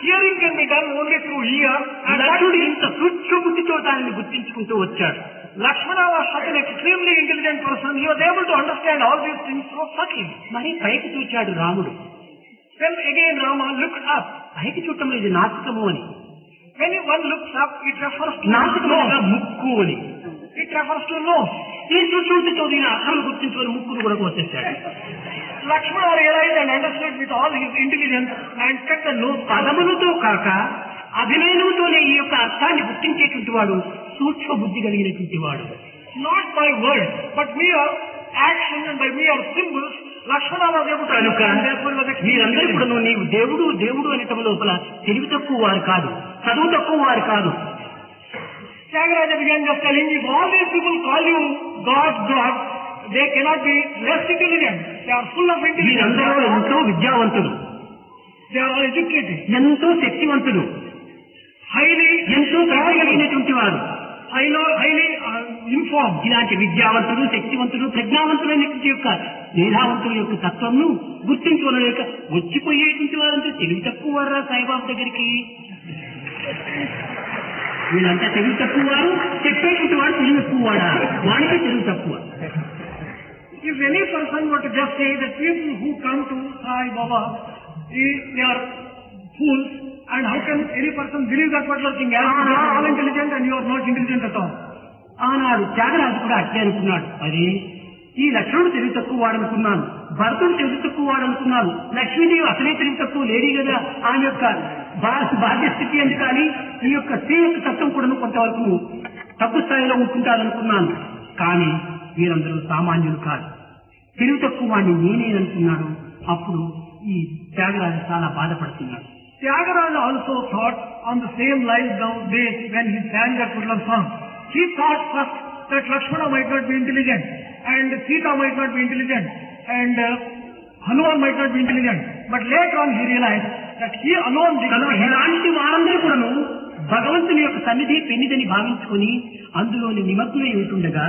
hearing can be done only through ear. And లక్ష్మణుడు ఇంత సూక్ష్మ బుద్ధితో దానిని గుర్తించుకుంటూ వచ్చాడు. Lakshmana was such an extremely intelligent person. He was able to understand all these things so subtly. మరి పైకి చూచాడు రాముడు. Then again Rama looked up. పైకి చూడటం ఇది నాసికము అని. When one looks up, it refers to నాసికము అనగా nose. ముక్కు అని. It refers to nose. ఈ సూక్ష్మబుద్ధితో దీని అర్థాలు గుర్తించుకొని ముక్కును కూడా కోసేశాడు. Lakshmana realized and understood with all his intelligence and cut the nose. పదములతో కాక అభినయముతోనే ఈ యొక్క అర్థాన్ని గుర్తించేటువంటి వాడు సూక్ష్మ బుద్ధి కలిగినటువంటి వాడు. Not by words, but mere action and by mere symbols, Lakshmana was able to కనుక understand. Therefore, he was మీరందరూ extremely కూడా నీవు దేవుడు దేవుడు అనేటం లోపల తెలివి తక్కువ వారు కాదు, చదువు తక్కువ వారు కాదు. Tyagaraja began just telling, if all these people call you God, God, they cannot be less intelligent. They are full of intelligence. మీరందరూ ఎంతో విద్యావంతులు, They are all educated, ఎంతో శక్తివంతులు, highly ఎంతో ప్రజ్ఞ వారు. highly informed. ఇలాంటి విద్యావంతులు, శక్తివంతులు, ప్రజ్ఞావంతులైనటువంటి యొక్క మేధావంతుల యొక్క తత్వంను గుర్తించుకోలేక వచ్చిపోయేటువంటి వారంతా తెలివి తక్కువ వారా సాయిబాబు దగ్గరికి. వీళ్ళంతా తెలివి తక్కువ వారు, చెప్పేటువంటి వాడు తెలివి ఎక్కువ వాడా? వాడికి తెలివి తక్కువ. If any person were to just say that people who come to Sai Baba, they are fools, and how can any person believe that particular thing? As you are all intelligent and you are not intelligent at all. ఆనాడు త్యాగరాజు కూడా అట్లే అనుకున్నాడు. అరే ఈ లక్ష్మణుడు తెలివి తక్కువ వాడనుకున్నాను, భరతుడు తెలివి తక్కువ వాడనుకున్నాను, లక్ష్మీదేవి అసలే తెలివి తక్కువ లేడీ కదా, ఆమె యొక్క బాధ్యస్థితి అని కానీ ఈ యొక్క స్త్రీ యొక్క తత్వం కూడా కొంతవరకు తక్కువ స్థాయిలో ఉంటుంటారనుకున్నాను. కానీ వీరందరూ సామాన్యులు కాదు, తెలివి తక్కువ వాడిని నేనేననుకున్నాడు. అప్పుడు ఈ త్యాగరాజు చాలా బాధపడుతున్నాడు. Tyagaraja also thought on the same lines nowadays when he sang that particular song. He thought first that Lakshmana might not be intelligent, and Sita might not be intelligent, and Hanuman might not be intelligent. But later on he realized that he alone did not have. ఇలాంటి వారందరూ కూడాను భగవంతుని యొక్క సన్నిధి పెన్నిదని భావించుకుని అందులోని నిమగ్నమై ఉంటుండగా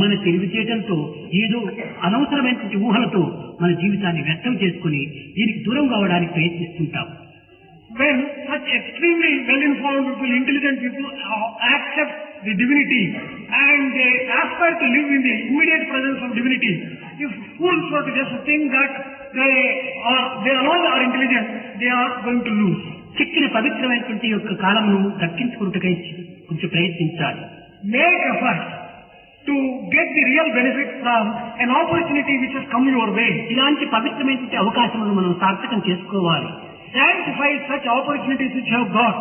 మన తెలివితేటలతో ఏదో అనవసరమైనటువంటి ఊహలతో మన జీవితాన్ని వ్యర్థం చేసుకుని దీనికి దూరం కావడానికి ప్రయత్నిస్తుంటాం. When such extremely well-informed people, intelligent people accept the divinity and they aspire to live in the immediate presence of divinity, if fools were to just think that they alone are intelligent, they are going to lose. చిక్కిన పవిత్రమైనటువంటి యొక్క కాలమును దక్కించుకున్నట్టుగా కొంచెం ప్రయత్నించాలి. Make effort to get the real benefit from an opportunity which has come your way. ఇలాంటి పవిత్రమైనటువంటి అవకాశములను మనం సార్థకం చేసుకోవాలి. Sanctify such opportunities which you have got.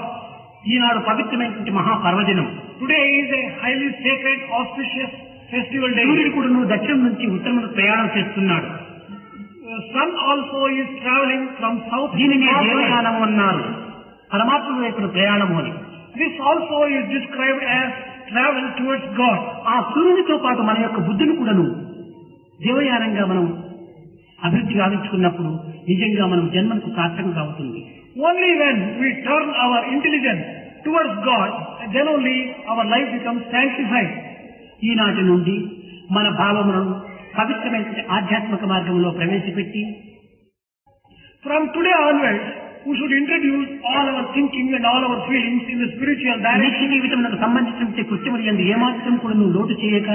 ఈనాడు పవిత్రమైనటువంటి మహాపర్వదినం. Today is a highly sacred, auspicious festival day. సూర్యుడు కూడా దక్షిణం నుంచి ఉత్తరమునకు ప్రయాణం చేస్తున్నాడు. Sun also is traveling from south to దీనిని north. దేవయానము అన్నారు, పరమాత్మ వైపున ప్రయాణము అని. This also is described as travel towards God. ఆ సూర్యునితో పాటు మన యొక్క బుద్ధిని కూడాను దేవయానంగా మనం అభివృద్ధి గావించుకున్నప్పుడు నిజంగా మనం జన్మకు సార్థకంగా అవుతుంది. Only when we turn our intelligence towards God, then only our life becomes sanctified. ఈనాటి నుండి మన భావములను పవిత్రమైన ఆధ్యాత్మిక మార్గంలో ప్రవేశపెట్టి From today onwards, we should introduce all our thinking and all our feelings in the spiritual direction. నిత్య జీవితమునకు సంబంధించిన కృత్యములు యందు ఏమాత్రం కూడా నువ్వు లోటు చేయక,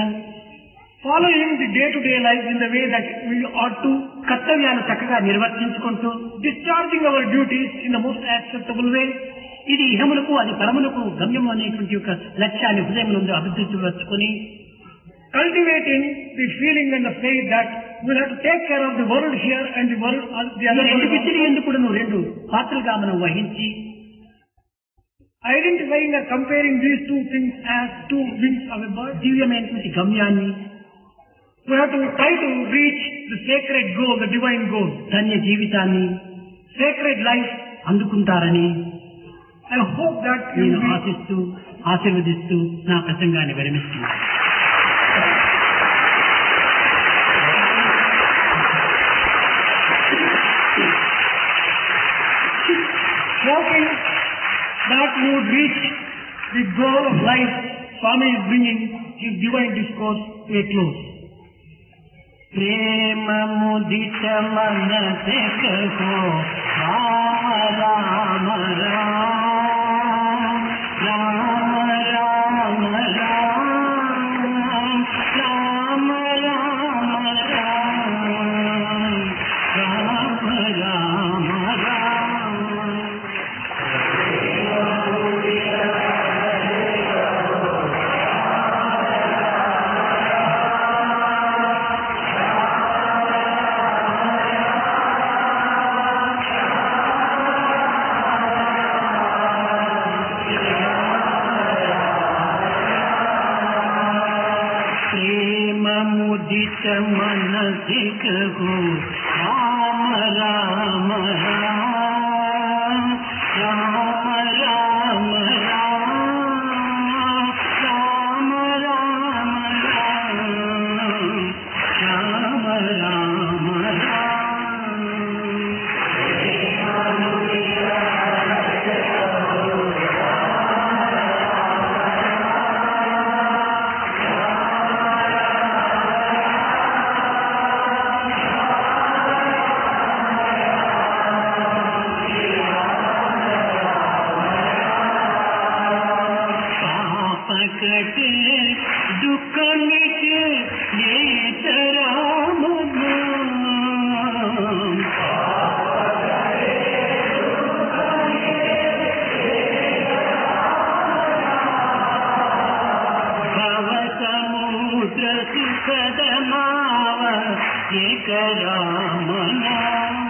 Following the day-to-day life in the way that we ought to, కర్తవ్యాలు చక్కగా నిర్వర్తించుకుంటూ discharging our duties in the most acceptable way. ఇది ఇహములకు అది పరములకు గమ్యం అనేటువంటి యొక్క లక్ష్యాన్ని హృదయమునందు అభివృద్ధి వచ్చుకొని Cultivating the feeling and the faith that we'll have to take care of the world here and the other రెండు world. విద్యలు ఎందుకు రెండు పాత్రలుగా మనం వహించి Identifying or comparing these two things as two wings of a bird, దివ్యమైనటువంటి గమ్యాన్ని, we have to try to reach the sacred goal, the divine goal, ధన్య జీవితాన్ని sacred life. అందుకుంటారని I hope that you నేను will be ఆశిస్తూ ఆశీర్వదిస్తూ నా ప్రసంగాన్ని విరమిస్తున్నాను. hoping that you would reach the goal of life. Swami is bringing his divine discourse to a close. ప్రేమ ముదిత మనసే కహో రామ రామ రామ రామ రామ రామ రామ రామ రామ मुदित मन सिख हो राम राम राम राम राम राम राम राम राम दुख मिट लेत राम भव समुद्र सुखद माव एक राम नाम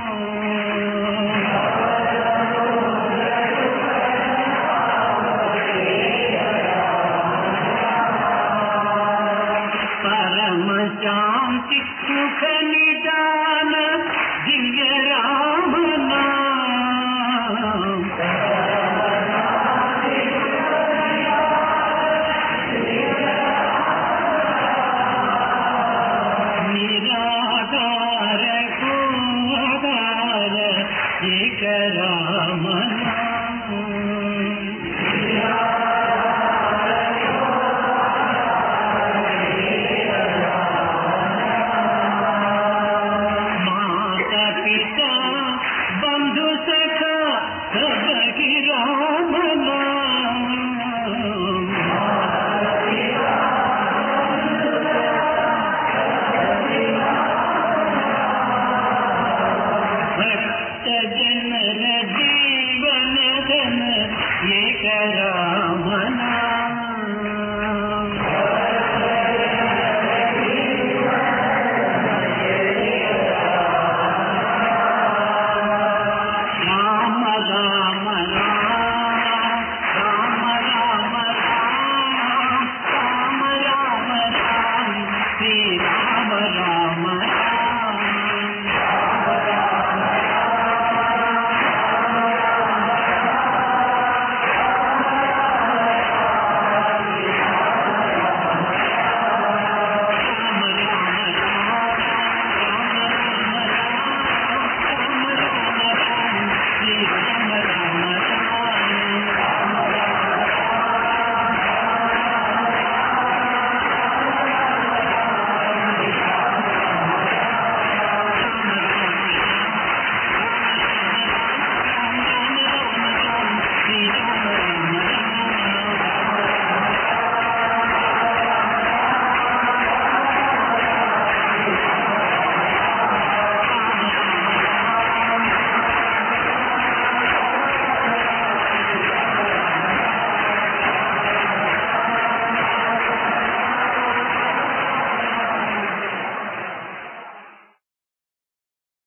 शांति सुख निदान दिव्य राम नाम निराधार को आधार एक राम नाम बंधु सखा सब की राम नाम भक्त जनन जीवन धन एक राम नाम राम राम